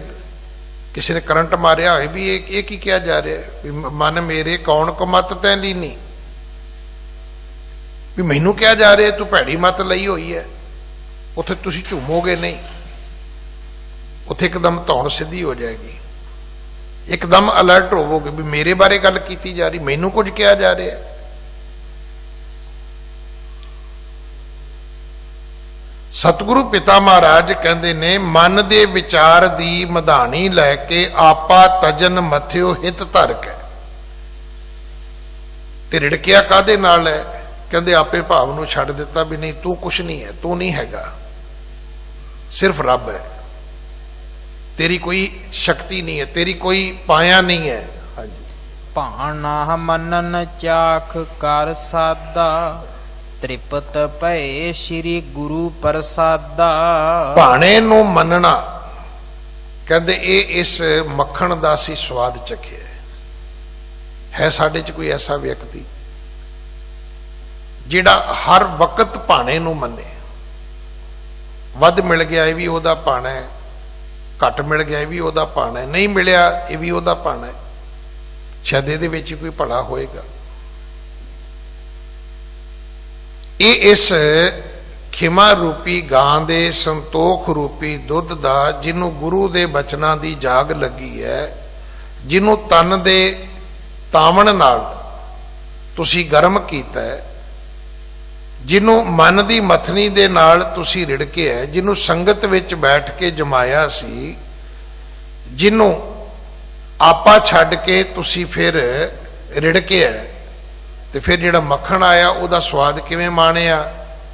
ਕਿਸੇ ਨੇ ਕਰੰਟ ਮਾਰਿਆ ਹੋਏ ਵੀ ਇਹ ਕੀ ਕਿਹਾ ਜਾ ਰਿਹਾ ਵੀ ਮਨ ਮੇਰੇ ਕੌਣ ਕੁਮਤ ਤੈਂ ਲੀਨੀ, ਵੀ ਮੈਨੂੰ ਕਿਹਾ ਜਾ ਰਿਹਾ ਤੂੰ ਭੈੜੀ ਮੱਤ ਲਈ ਹੋਈ ਹੈ। ਉੱਥੇ ਤੁਸੀਂ ਝੂਮੋਗੇ ਨਹੀਂ, ਉੱਥੇ ਇੱਕਦਮ ਧੌਣ ਸਿੱਧੀ ਹੋ ਜਾਏਗੀ, ਇੱਕਦਮ ਅਲਰਟ ਹੋਵੋਗੇ ਵੀ ਮੇਰੇ ਬਾਰੇ ਗੱਲ ਕੀਤੀ ਜਾ ਰਹੀ, ਮੈਨੂੰ ਕੁਝ ਕਿਹਾ ਜਾ ਰਿਹਾ। ਸਤਿਗੁਰੂ ਪਿਤਾ ਮਹਾਰਾਜ ਕਹਿੰਦੇ ਨੇ ਮਨ ਦੇ ਵਿਚਾਰ ਦੀ ਮਧਾਣੀ ਲੈ ਕੇ ਆਪਾ ਤਜਨ ਮਥਿਓ ਹਿਤ ਧਰ ਕੇ। ਤੇ ਰਿੜਕਿਆ ਕਾਹਦੇ ਨਾਲ ਹੈ? ਕਹਿੰਦੇ ਆਪੇ ਭਾਵ ਨੂੰ ਛੱਡ ਦਿੱਤਾ ਵੀ ਨਹੀਂ ਤੂੰ ਕੁਛ ਨਹੀਂ ਹੈ, ਤੂੰ ਨਹੀਂ ਹੈਗਾ, ਸਿਰਫ ਰੱਬ ਹੈ, ਤੇਰੀ ਕੋਈ ਸ਼ਕਤੀ ਨਹੀਂ ਹੈ, ਤੇਰੀ ਕੋਈ ਪਾਇਆ ਨਹੀਂ ਹੈ। ਹਾਂਜੀ, ਭਾਣਾ ਮੰਨਨ ਚਾਖ ਕਰ ਸਾਦਾ, ਤ੍ਰਿਪਤ ਭਏ ਸ੍ਰੀ ਗੁਰੂ ਪ੍ਰਸਾਦਾ। ਭਾਣੇ ਨੂੰ ਮੰਨਣਾ, ਕਹਿੰਦੇ ਇਹ ਇਸ ਮੱਖਣ ਦਾ ਸੀ ਸਵਾਦ ਚੱਖਿਆ ਹੈ। ਸਾਡੇ 'ਚ ਕੋਈ ਐਸਾ ਵਿਅਕਤੀ ਜਿਹੜਾ ਹਰ ਵਕਤ ਭਾਣੇ ਨੂੰ ਮੰਨੇ? ਵੱਧ ਮਿਲ ਗਿਆ ਇਹ ਵੀ ਉਹਦਾ ਭਾਣਾ ਹੈ, ਘੱਟ ਮਿਲ ਗਿਆ ਇਹ ਵੀ ਉਹਦਾ ਭਾਣਾ ਹੈ, ਨਹੀਂ ਮਿਲਿਆ ਇਹ ਵੀ ਉਹਦਾ ਭਾਣਾ ਹੈ। ਸ਼ਾਇਦ ਇਹਦੇ ਵਿੱਚ ਕੋਈ ਭਲਾ ਹੋਏਗਾ। ਇਹ ਇਸ ਖਿਮਾ ਰੂਪੀ ਗਾਂ ਦੇ ਸੰਤੋਖ ਰੂਪੀ ਦੁੱਧ ਦਾ, ਜਿਹਨੂੰ ਗੁਰੂ ਦੇ ਬਚਨਾਂ ਦੀ ਜਾਗ ਲੱਗੀ ਹੈ, ਜਿਹਨੂੰ ਤਨ ਦੇ ਤਾਵਣ ਨਾਲ ਤੁਸੀਂ ਗਰਮ ਕੀਤਾ ਹੈ, ਜਿਹਨੂੰ ਮਨ ਦੀ ਮਥਨੀ ਦੇ ਨਾਲ ਤੁਸੀਂ ਰਿੜਕਿਆ, ਜਿਹਨੂੰ ਸੰਗਤ ਵਿੱਚ ਬੈਠ ਕੇ ਜਮਾਇਆ ਸੀ, ਜਿਹਨੂੰ ਆਪਾ ਛੱਡ ਕੇ ਤੁਸੀਂ ਫਿਰ ਰਿੜਕਿਆ, ਤੇ ਫਿਰ ਜਿਹੜਾ ਮੱਖਣ ਆਇਆ ਉਹਦਾ ਸਵਾਦ ਕਿਵੇਂ ਮਾਣਿਆ?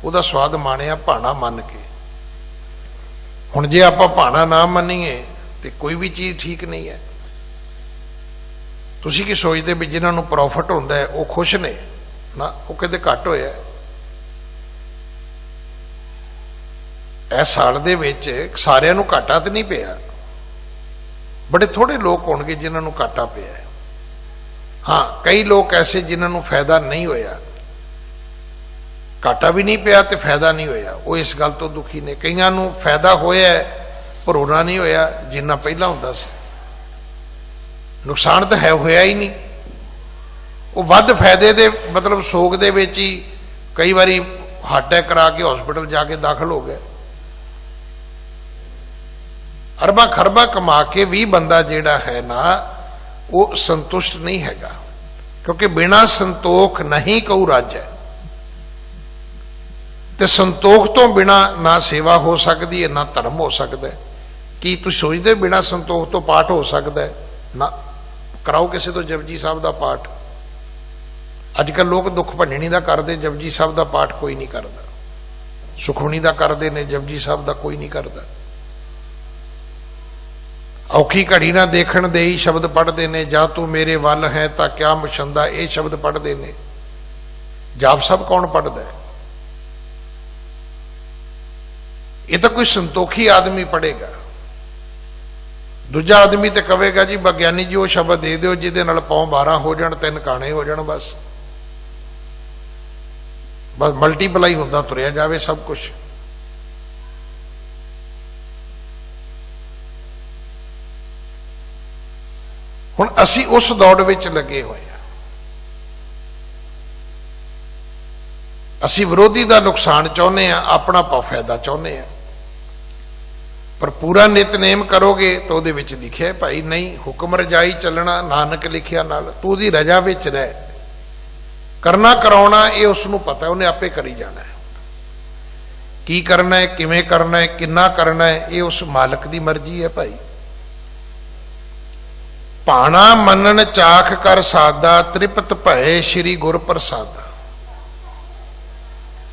ਉਹਦਾ ਸਵਾਦ ਮਾਣਿਆ ਭਾਣਾ ਮੰਨ ਕੇ। ਹੁਣ ਜੇ ਆਪਾਂ ਭਾਣਾ ਨਾ ਮੰਨੀਏ ਤੇ ਕੋਈ ਵੀ ਚੀਜ਼ ਠੀਕ ਨਹੀਂ ਹੈ। ਤੁਸੀਂ ਕੀ ਸੋਚਦੇ ਵੀ ਜਿਨ੍ਹਾਂ ਨੂੰ ਪ੍ਰੋਫਿਟ ਹੁੰਦਾ ਹੈ ਉਹ ਖੁਸ਼ ਨੇ? ਨਾ, ਉਹ ਕਿਤੇ ਘੱਟ ਹੋਇਆ। ਇਸ ਸਾਲ ਦੇ ਵਿੱਚ ਸਾਰਿਆਂ ਨੂੰ ਘਾਟਾ ਤੇ ਨਹੀਂ ਪਿਆ, ਬੜੇ ਥੋੜੇ ਲੋਕ ਹੋਣਗੇ ਜਿਨ੍ਹਾਂ ਨੂੰ ਘਾਟਾ ਪਿਆ। ਹਾਂ, ਕਈ ਲੋਕ ਐਸੇ ਜਿਨ੍ਹਾਂ ਨੂੰ ਫਾਇਦਾ ਨਹੀਂ ਹੋਇਆ, ਘਾਟਾ ਵੀ ਨਹੀਂ ਪਿਆ ਤੇ ਫਾਇਦਾ ਨਹੀਂ ਹੋਇਆ, ਉਹ ਇਸ ਗੱਲ ਤੋਂ ਦੁਖੀ ਨੇ। ਕਈਆਂ ਨੂੰ ਫਾਇਦਾ ਹੋਇਆ ਪਰ ਉਹਨਾਂ ਨਹੀਂ ਹੋਇਆ ਜਿੰਨਾ ਪਹਿਲਾਂ ਹੁੰਦਾ ਸੀ। ਨੁਕਸਾਨ ਤਾਂ ਹੋਇਆ ਹੀ ਨਹੀਂ, ਉਹ ਵੱਧ ਫਾਇਦੇ ਦੇ ਮਤਲਬ ਸੋਗ ਦੇ ਵਿੱਚ ਹੀ ਕਈ ਵਾਰੀ ਹਾਰਟ ਅਟੈਕ ਕਰਾ ਕੇ ਹਸਪੀਟਲ ਜਾ ਕੇ ਦਾਖਲ ਹੋ ਗਏ। ਅਰਬਾਂ ਖਰਬਾਂ ਕਮਾ ਕੇ ਵੀ ਬੰਦਾ ਜਿਹੜਾ ਹੈ ਨਾ ਉਹ ਸੰਤੁਸ਼ਟ ਨਹੀਂ ਹੈਗਾ, ਕਿਉਂਕਿ ਬਿਨਾਂ ਸੰਤੋਖ ਨਹੀਂ ਕਉ ਰਾਜੈ। ਤੇ ਸੰਤੋਖ ਤੋਂ ਬਿਨਾਂ ਨਾ ਸੇਵਾ ਹੋ ਸਕਦੀ ਹੈ, ਨਾ ਧਰਮ ਹੋ ਸਕਦਾ। ਕੀ ਤੁਸੀਂ ਸੋਚਦੇ ਬਿਨਾਂ ਸੰਤੋਖ ਤੋਂ ਪਾਠ ਹੋ ਸਕਦਾ ਹੈ? ਨਾ, ਕਰਾਓ ਕਿਸੇ ਤੋਂ ਜਪਜੀ ਸਾਹਿਬ ਦਾ ਪਾਠ। ਅੱਜ ਕੱਲ੍ਹ ਲੋਕ ਦੁੱਖ ਭੰਜਣੀ ਦਾ ਕਰਦੇ, ਜਪਜੀ ਸਾਹਿਬ ਦਾ ਪਾਠ ਕੋਈ ਨਹੀਂ ਕਰਦਾ। ਸੁਖਮਨੀ ਦਾ ਕਰਦੇ ਨੇ, ਜਪਜੀ ਸਾਹਿਬ ਦਾ ਕੋਈ ਨਹੀਂ ਕਰਦਾ। ਔਖੀ ਘੜੀ ਨਾ ਦੇਖਣ ਦੇ ਹੀ ਸ਼ਬਦ ਪੜ੍ਹਦੇ ਨੇ, ਜਾਂ ਤੂੰ ਮੇਰੇ ਵੱਲ ਹੈ ਤਾਂ ਕਿਆ ਮੁਸ਼ੰਦਾ, ਇਹ ਸ਼ਬਦ ਪੜ੍ਹਦੇ ਨੇ। ਜਾਪ ਸਾਹਿਬ ਕੌਣ ਪੜ੍ਹਦਾ? ਇਹ ਤਾਂ ਕੋਈ ਸੰਤੋਖੀ ਆਦਮੀ ਪੜ੍ਹੇਗਾ। ਦੂਜਾ ਆਦਮੀ ਤੇ ਕਹੇਗਾ ਜੀ ਵਿਗਿਆਨੀ ਜੀ ਉਹ ਸ਼ਬਦ ਦੇ ਦਿਓ ਜਿਹਦੇ ਨਾਲ ਪੌਂ 12 ਹੋ ਜਾਣ, 3 ਕਾਣੇ ਹੋ ਜਾਣ, ਬਸ ਮਲਟੀਪਲਾਈ ਹੁੰਦਾ ਤੁਰਿਆ ਜਾਵੇ ਸਭ ਕੁਝ। ਹੁਣ ਅਸੀਂ ਉਸ ਦੌੜ ਵਿੱਚ ਲੱਗੇ ਹੋਏ ਹਾਂ। ਅਸੀਂ ਵਿਰੋਧੀ ਦਾ ਨੁਕਸਾਨ ਚਾਹੁੰਦੇ ਹਾਂ, ਆਪਣਾ ਫਾਇਦਾ ਚਾਹੁੰਦੇ ਹਾਂ। ਪਰ ਪੂਰਾ ਨਿਤਨੇਮ ਕਰੋਗੇ ਤਾਂ ਉਹਦੇ ਵਿੱਚ ਲਿਖਿਆ ਭਾਈ ਨਹੀਂ, ਹੁਕਮ ਰਜਾਈ ਚੱਲਣਾ, ਨਾਨਕ ਲਿਖਿਆ ਨਾਲ। ਤੂੰ ਉਹਦੀ ਰਜਾ ਵਿੱਚ ਰਹਿ, ਕਰਨਾ ਕਰਾਉਣਾ ਇਹ ਉਸ ਨੂੰ ਪਤਾ, ਉਹਨੇ ਆਪੇ ਕਰੀ ਜਾਣਾ ਹੈ। ਕੀ ਕਰਨਾ ਹੈ, ਕਿਵੇਂ ਕਰਨਾ ਹੈ, ਕਿੰਨਾ ਕਰਨਾ ਹੈ, ਇਹ ਉਸ ਮਾਲਕ ਦੀ ਮਰਜ਼ੀ ਹੈ ਭਾਈ। ਭਾਣਾ ਮੰਨਣ ਚਾਖ ਕਰ ਸਾਦਾ, ਤ੍ਰਿਪਤ ਭਏ ਸ੍ਰੀ ਗੁਰ ਪ੍ਰਸਾਦਾ।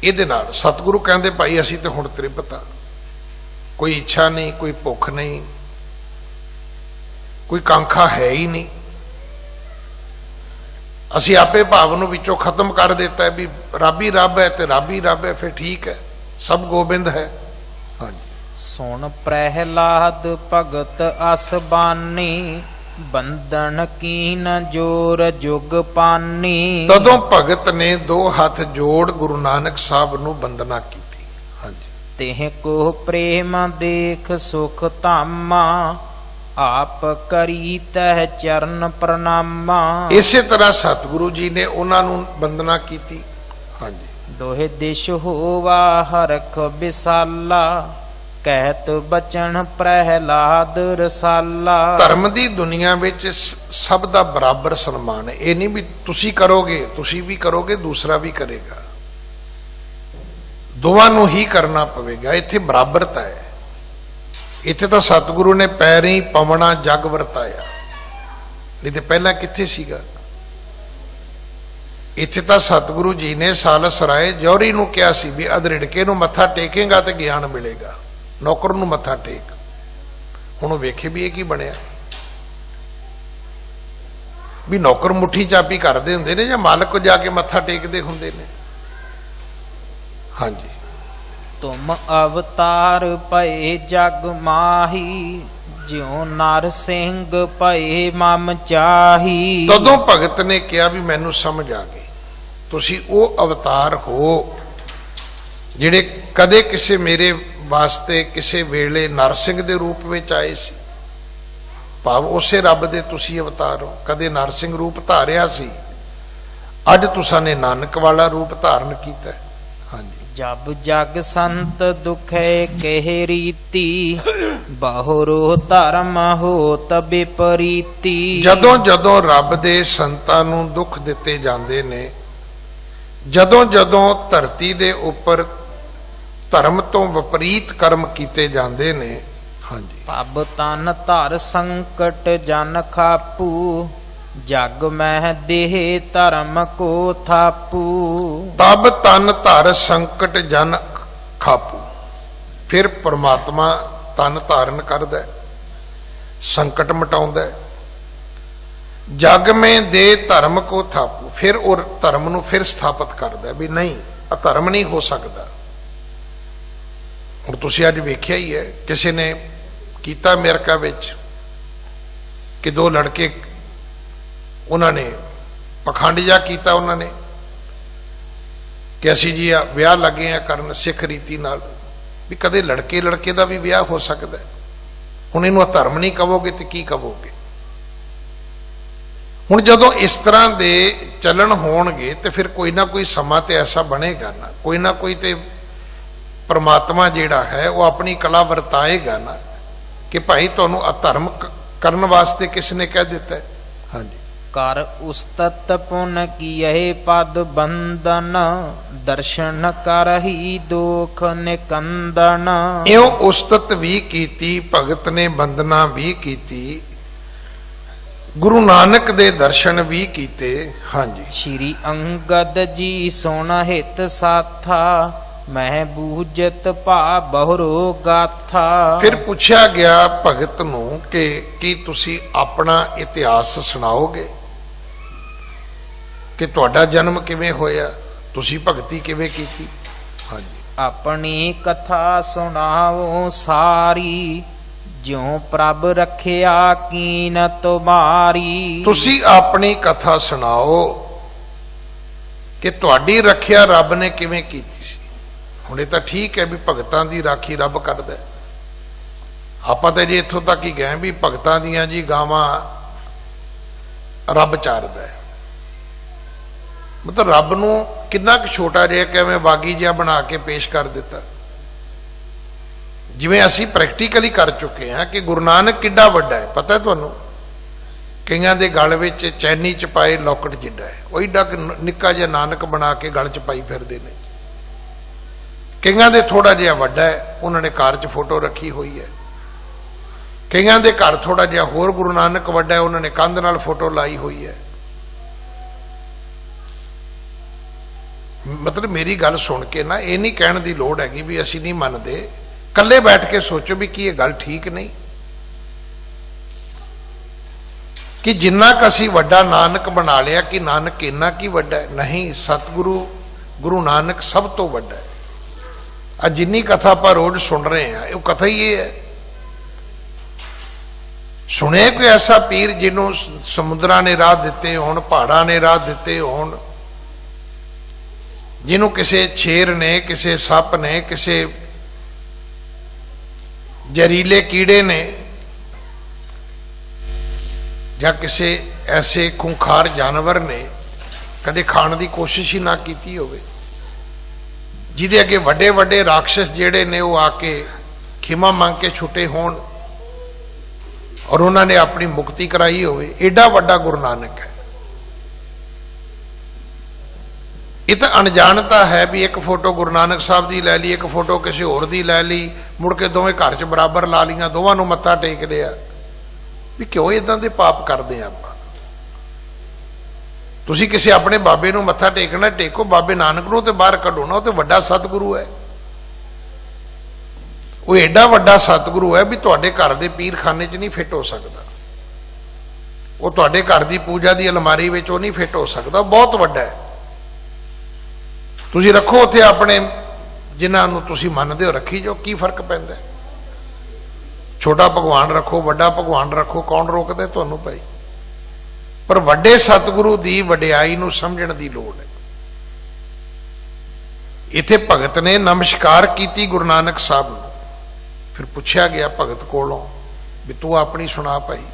ਇਹਦੇ ਨਾਲ ਸਤਿਗੁਰੂ ਕਹਿੰਦੇ ਭਾਈ ਅਸੀਂ ਤੇ ਹੁਣ ਤ੍ਰਿਪਤ ਆ, ਕੋਈ ਇੱਛਾ ਨਹੀਂ, ਕੋਈ ਭੁੱਖ ਨਹੀਂ, ਕੋਈ ਕਾਂਖਾ ਹੈ ਹੀ ਨਹੀਂ। ਅਸੀਂ ਆਪੇ ਭਾਵ ਨੂੰ ਵਿੱਚੋਂ ਖਤਮ ਕਰ ਦਿੱਤਾ ਹੈ ਵੀ ਰੱਬ ਹੀ ਰੱਬ ਹੈ ਤੇ ਰੱਬ ਹੀ ਰੱਬ ਹੈ, ਫਿਰ ਠੀਕ ਹੈ, ਸਭ ਗੋਬਿੰਦ ਹੈ। ਹਾਂਜੀ। ਸੁਣ ਪ੍ਰਹਿਲਾਦ ਭਗਤ ਅਸਬਾਨੀ, ਬੰਧਨ ਕੀਨ ਜੋਰ ਜੁਗ ਪਾਨੀ। ਤਦੋਂ ਭਗਤ ਨੇ 2 ਹੱਥ ਜੋੜ ਗੁਰੂ ਨਾਨਕ ਸਾਹਿਬ ਨੂੰ ਬੰਦਨਾ ਕੀਤੀ। ਹਾਂਜੀ। ਤਿਹ ਕੋ ਪ੍ਰੇਮ ਦੇਖ ਸੁਖ ਧਾਮਾ, ਆਪ ਕਰੀ ਤਹਿ ਚਰਨ ਪ੍ਰਣਾਮਾ। ਇਸੇ ਤਰ੍ਹਾਂ ਸਤਿਗੁਰੂ ਜੀ ਨੇ ਉਹਨਾਂ ਨੂੰ ਬੰਦਨਾ ਕੀਤੀ। ਹਾਂਜੀ। ਦੋਹੇ ਦਿਸ਼ ਹੋਵਾ ਹਰਖ ਵਿਸਾਲਾ, ਕਹਿਤ ਬਚਨ ਪ੍ਰਹਿਲਾਦ ਰਸਾਲਾ। ਧਰਮ ਦੀ ਦੁਨੀਆ ਵਿੱਚ ਸਭ ਦਾ ਬਰਾਬਰ ਸਨਮਾਨ ਹੈ। ਇਹ ਨਹੀਂ ਵੀ ਤੁਸੀਂ ਕਰੋਗੇ, ਤੁਸੀਂ ਵੀ ਕਰੋਗੇ, ਦੂਸਰਾ ਵੀ ਕਰੇਗਾ, ਦੋਵਾਂ ਨੂੰ ਹੀ ਕਰਨਾ ਪਵੇਗਾ। ਇੱਥੇ ਬਰਾਬਰਤਾ ਹੈ। ਇੱਥੇ ਤਾਂ ਸਤਿਗੁਰੂ ਨੇ ਪੈਰੀ ਪਵਣਾ ਜਗ ਵਰਤਾਇਆ, ਨਹੀਂ ਤੇ ਪਹਿਲਾਂ ਕਿੱਥੇ ਸੀਗਾ। ਇੱਥੇ ਤਾਂ ਸਤਿਗੁਰੂ ਜੀ ਨੇ ਸਾਲਸ ਰਾਏ ਜੌਹਰੀ ਨੂੰ ਕਿਹਾ ਸੀ ਵੀ ਅਧਰਿੜਕੇ ਨੂੰ ਮੱਥਾ ਟੇਕੇਗਾ ਤੇ ਗਿਆਨ ਮਿਲੇਗਾ, ਨੌਕਰ ਨੂੰ ਮੱਥਾ ਟੇਕ। ਹੁਣ ਉਹ ਵੇਖੇ ਵੀ ਇਹ ਕੀ ਬਣਿਆ, ਵੀ ਨੌਕਰ ਮੁੱਠੀ ਚਾਬੀ ਕਰਦੇ ਹੁੰਦੇ ਨੇ ਜਾਂ ਮਾਲਕ ਕੋ ਜਾ ਕੇ ਮੱਥਾ ਟੇਕਦੇ ਹੁੰਦੇ ਨੇ। ਹਾਂਜੀ। ਤੁਮ ਅਵਤਾਰ ਭਏ ਜਗ ਮਾਹੀ, ਜਿਉ ਨਰ ਸਿੰਘ ਭਏ ਮਮ ਚਾਹੀ। ਤਦੋਂ ਭਗਤ ਨੇ ਕਿਹਾ ਵੀ ਮੈਨੂੰ ਸਮਝ ਆ ਗਈ, ਤੁਸੀਂ ਉਹ ਅਵਤਾਰ ਹੋ ਜਿਹੜੇ ਕਦੇ ਕਿਸੇ ਮੇਰੇ ਵਾਸਤੇ ਕਿਸੇ ਵੇਲੇ ਨਰਸਿੰਘ ਦੇ ਰੂਪ ਵਿੱਚ ਆਏ ਸੀ। ਭਾਵ ਉਸੇ ਰੱਬ ਦੇ ਤੁਸੀਂ ਅਵਤਾਰ ਹੋ। ਕਦੇ ਨਰਸਿੰਘ ਰੂਪ ਧਾਰਿਆ ਸੀ, ਅੱਜ ਤੁਸਾਂ ਨੇ ਨਾਨਕ ਵਾਲਾ ਰੂਪ ਧਾਰਨ ਕੀਤਾ। ਹਾਂਜੀ। ਜਬ ਜਗ ਸੰਤ ਦੁਖੇ ਕਹਿ ਰੀਤੀ, ਬਹੁਰੋ ਧਰਮ ਹੋਤ ਵਿਪਰੀਤੀ। ਜਦੋਂ ਜਦੋਂ ਰੱਬ ਦੇ ਸੰਤਾਂ ਨੂੰ ਦੁੱਖ ਦਿੱਤੇ ਜਾਂਦੇ ਨੇ, ਜਦੋਂ ਜਦੋਂ ਧਰਤੀ ਦੇ ਉੱਪਰ ਧਰਮ ਤੋਂ ਵਿਪਰੀਤ ਕਰਮ ਕੀਤੇ ਜਾਂਦੇ ਨੇ। ਹਾਂਜੀ। ਪਬ ਤਨ ਧਰ ਸੰਕਟ ਜਨ ਖਾਪੂ, ਜਗ ਮਹਿ ਦੇਹ ਧਰਮ ਕੋ ਥਾਪੂ। ਤਬ ਤਨ ਧਰ ਸੰਕਟ ਜਨ ਖਾਪੂ। ਫਿਰ ਪ੍ਰਮਾਤਮਾ ਤਨ ਧਾਰਨ ਕਰਦਾ, ਸੰਕਟ ਮਿਟਾਉਂਦਾ। ਜਗ ਮੇ ਦੇ ਧਰਮ ਕੋ ਥਾਪੂ, ਫਿਰ ਉਹ ਧਰਮ ਨੂੰ ਫਿਰ ਸਥਾਪਿਤ ਕਰਦਾ ਵੀ ਨਹੀਂ, ਅਧਰਮ ਨਹੀਂ ਹੋ ਸਕਦਾ। ਹੁਣ ਤੁਸੀਂ ਅੱਜ ਵੇਖਿਆ ਹੀ ਹੈ, ਕਿਸੇ ਨੇ ਕੀਤਾ ਅਮਰੀਕਾ ਵਿੱਚ ਕਿ 2 ਲੜਕੇ ਉਹਨਾਂ ਨੇ ਪਖੰਡ ਜਿਹਾ ਕੀਤਾ। ਉਹਨਾਂ ਨੇ ਕਿ ਅਸੀਂ ਜੀ ਵਿਆਹ ਲੱਗੇ ਆ ਕਰਨ ਸਿੱਖ ਰੀਤੀ ਨਾਲ, ਵੀ ਕਦੇ ਲੜਕੇ ਲੜਕੇ ਦਾ ਵੀ ਵਿਆਹ ਹੋ ਸਕਦਾ। ਹੁਣ ਇਹਨੂੰ ਅਧਰਮ ਨਹੀਂ ਕਹੋਗੇ ਤੇ ਕੀ ਕਹੋਗੇ। ਹੁਣ ਜਦੋਂ ਇਸ ਤਰ੍ਹਾਂ ਦੇ ਚੱਲਣ ਹੋਣਗੇ ਤੇ ਫਿਰ ਕੋਈ ਨਾ ਕੋਈ ਸਮਾਂ ਤੇ ਐਸਾ ਬਣੇਗਾ ਨਾ ਕੋਈ ਤੇ ਪਰਮਾਤਮਾ ਜਿਹੜਾ ਹੈ ਉਹ ਆਪਣੀ ਕਲਾ ਵਰਤਾਏਗਾ ਨਾ ਕਿ ਭਾਈ ਤੁਹਾਨੂੰ ਅਧਰਮ ਕਰਨ ਵਾਸਤੇ ਕਿਸ ਨੇ ਕਹਿ ਦਿੱਤਾ। ਹਾਂਜੀ। ਕਰ ਉਸਤਤ ਪੁਨ ਕੀਏ ਪਦ ਬੰਦਨ, ਦਰਸ਼ਨ ਕਰਹੀ ਦੋਖ ਨਿਕੰਦਨ। ਇਉਂ ਉਸਤਤ ਵੀ ਕੀਤੀ, ਭਗਤ ਨੇ ਬੰਦਨਾ ਵੀ ਕੀਤੀ, ਗੁਰੂ ਨਾਨਕ ਦੇ ਦਰਸ਼ਨ ਵੀ ਕੀਤੇ। ਹਾਂਜੀ। ਸ਼੍ਰੀ ਅੰਗਦ ਜੀ ਸੁਣ ਹਿਤ ਸਾਥਾ, ਮਹਿ ਬੂਝਤ ਭਾ ਬਹੁਰੋ ਗਾਥਾ। ਫਿਰ ਪੁੱਛਿਆ ਗਿਆ ਭਗਤ ਨੂੰ ਕਿ ਕੀ ਤੁਸੀਂ ਆਪਣਾ ਇਤਿਹਾਸ ਸੁਣਾਓਗੇ ਕਿ ਤੁਹਾਡਾ ਜਨਮ ਕਿਵੇਂ ਹੋਇਆ, ਤੁਸੀਂ ਭਗਤੀ ਕਿਵੇਂ ਕੀਤੀ। ਹਾਂਜੀ। ਆਪਣੀ ਕਥਾ ਸੁਣਾਓ ਸਾਰੀ, ਜਿਉ ਪ੍ਰਭ ਰੱਖਿਆ ਕੀਨ ਤੁਮਾਰੀ। ਤੁਸੀਂ ਆਪਣੀ ਕਥਾ ਸੁਣਾਓ ਕਿ ਤੁਹਾਡੀ ਰੱਖਿਆ ਰੱਬ ਨੇ ਕਿਵੇਂ ਕੀਤੀ ਸੀ। ਹੁਣ ਇਹ ਤਾਂ ਠੀਕ ਹੈ ਵੀ ਭਗਤਾਂ ਦੀ ਰਾਖੀ ਰੱਬ ਕਰਦਾ। ਆਪਾਂ ਤਾਂ ਜੀ ਇੱਥੋਂ ਤੱਕ ਹੀ ਗਏ ਵੀ ਭਗਤਾਂ ਦੀਆਂ ਜੀ ਗਾਵਾਂ ਰੱਬ ਚਾਰਦਾ ਹੈ। ਮਤਲਬ ਰੱਬ ਨੂੰ ਕਿੰਨਾ ਕੁ ਛੋਟਾ ਜਿਹਾ ਕਿਵੇਂ ਬਾਗੀ ਜਿਹਾ ਬਣਾ ਕੇ ਪੇਸ਼ ਕਰ ਦਿੱਤਾ। ਜਿਵੇਂ ਅਸੀਂ ਪ੍ਰੈਕਟੀਕਲੀ ਕਰ ਚੁੱਕੇ ਹਾਂ ਕਿ ਗੁਰੂ ਨਾਨਕ ਕਿੱਡਾ ਵੱਡਾ ਹੈ ਪਤਾ ਤੁਹਾਨੂੰ। ਕਈਆਂ ਦੇ ਗਲ ਵਿੱਚ ਚੈਨੀ ਚ ਪਾਏ ਲੋਕਟ ਜਿੱਡਾ ਹੈ, ਉਹ ਏਡਾ ਨਿੱਕਾ ਜਿਹਾ ਨਾਨਕ ਬਣਾ ਕੇ ਗਲ ਚ ਪਾਈ ਫਿਰਦੇ ਨੇ। ਕਈਆਂ ਦੇ ਥੋੜਾ ਜਿਹਾ ਵੱਡਾ ਹੈ, ਉਹਨਾਂ ਨੇ ਘਰ 'ਚ ਫੋਟੋ ਰੱਖੀ ਹੋਈ ਹੈ। ਕਈਆਂ ਦੇ ਘਰ ਥੋੜਾ ਜਿਹਾ ਹੋਰ ਗੁਰੂ ਨਾਨਕ ਵੱਡਾ ਹੈ, ਉਹਨਾਂ ਨੇ ਕੰਧ ਨਾਲ ਫੋਟੋ ਲਾਈ ਹੋਈ ਹੈ। ਮਤਲਬ ਮੇਰੀ ਗੱਲ ਸੁਣ ਕੇ ਨਾ ਇਹ ਨਹੀਂ ਕਹਿਣ ਦੀ ਲੋੜ ਹੈਗੀ ਵੀ ਅਸੀਂ ਨਹੀਂ ਮੰਨਦੇ। ਇਕੱਲੇ ਬੈਠ ਕੇ ਸੋਚੋ ਵੀ ਕੀ ਇਹ ਗੱਲ ਠੀਕ ਨਹੀਂ। कि जिन्ना क असी वड्डा नानक बना लिया कि नानक इन्ना की वड्डा है। नहीं, सतगुरु गुरु नानक सब तो वड्डा है। आज जिन्नी कथा पर रोज सुन रहे हैं वो कथा ही ये है। सुने कोई ऐसा पीर जिन्हों समुद्रा ने राह दिते होण, पहाड़ा ने राह दिते होण, जिन्हों किसी शेर ने, किसी सप ने, किसी जहरीले कीड़े ने या किसी ऐसे खूंखार जानवर ने कदे खाण की कोशिश ही ना की होवे, जिहदे अगे वड्डे वड्डे राक्षस जिहड़े ने वो आके खिमा मंग के छुटे होण और उन्होंने अपनी मुक्ति कराई होवे। एडा वड्डा गुरु नानक है। ये तो अनजानता है भी एक फोटो गुरु नानक साहब की लै ली, एक फोटो किसी होर दी लै ली, मुड़ के दोवें घर च बराबर ला लिया, दोवां नूं मत्था टेक लिया। भी क्यों इदां दे पाप करते हैं आपां? तुसीं किसी अपने बाबे नूं मत्था टेकना, टेको, बाबे नानक नूं ते बाहर कढो ना, वो तो वड्डा सतगुरु है। वो एडा वड्डा सतगुरु है भी तुहाडे घर दे पीर खाने च नहीं फिट हो सकता, वो तुहाडे घर दी पूजा दी अलमारी विच वो नहीं फिट हो सकता, बहुत वड्डा है। तुसीं रखो उत्थे अपने जिन्हां नूं तुसीं मनदे हो, रखी जाओ, की फर्क पैंदा है? छोटा भगवान रखो, वड्डा भगवान रखो, कौन रोकदा तुहानूं भाई? पर वड्डे सतगुरु दी वडियाई नूं समझण दी लोड़ है। इत्थे भगत ने नमस्कार कीती गुरु नानक साहब नूं, फिर पूछा गया भगत कोलों भी तू अपनी सुना भाई।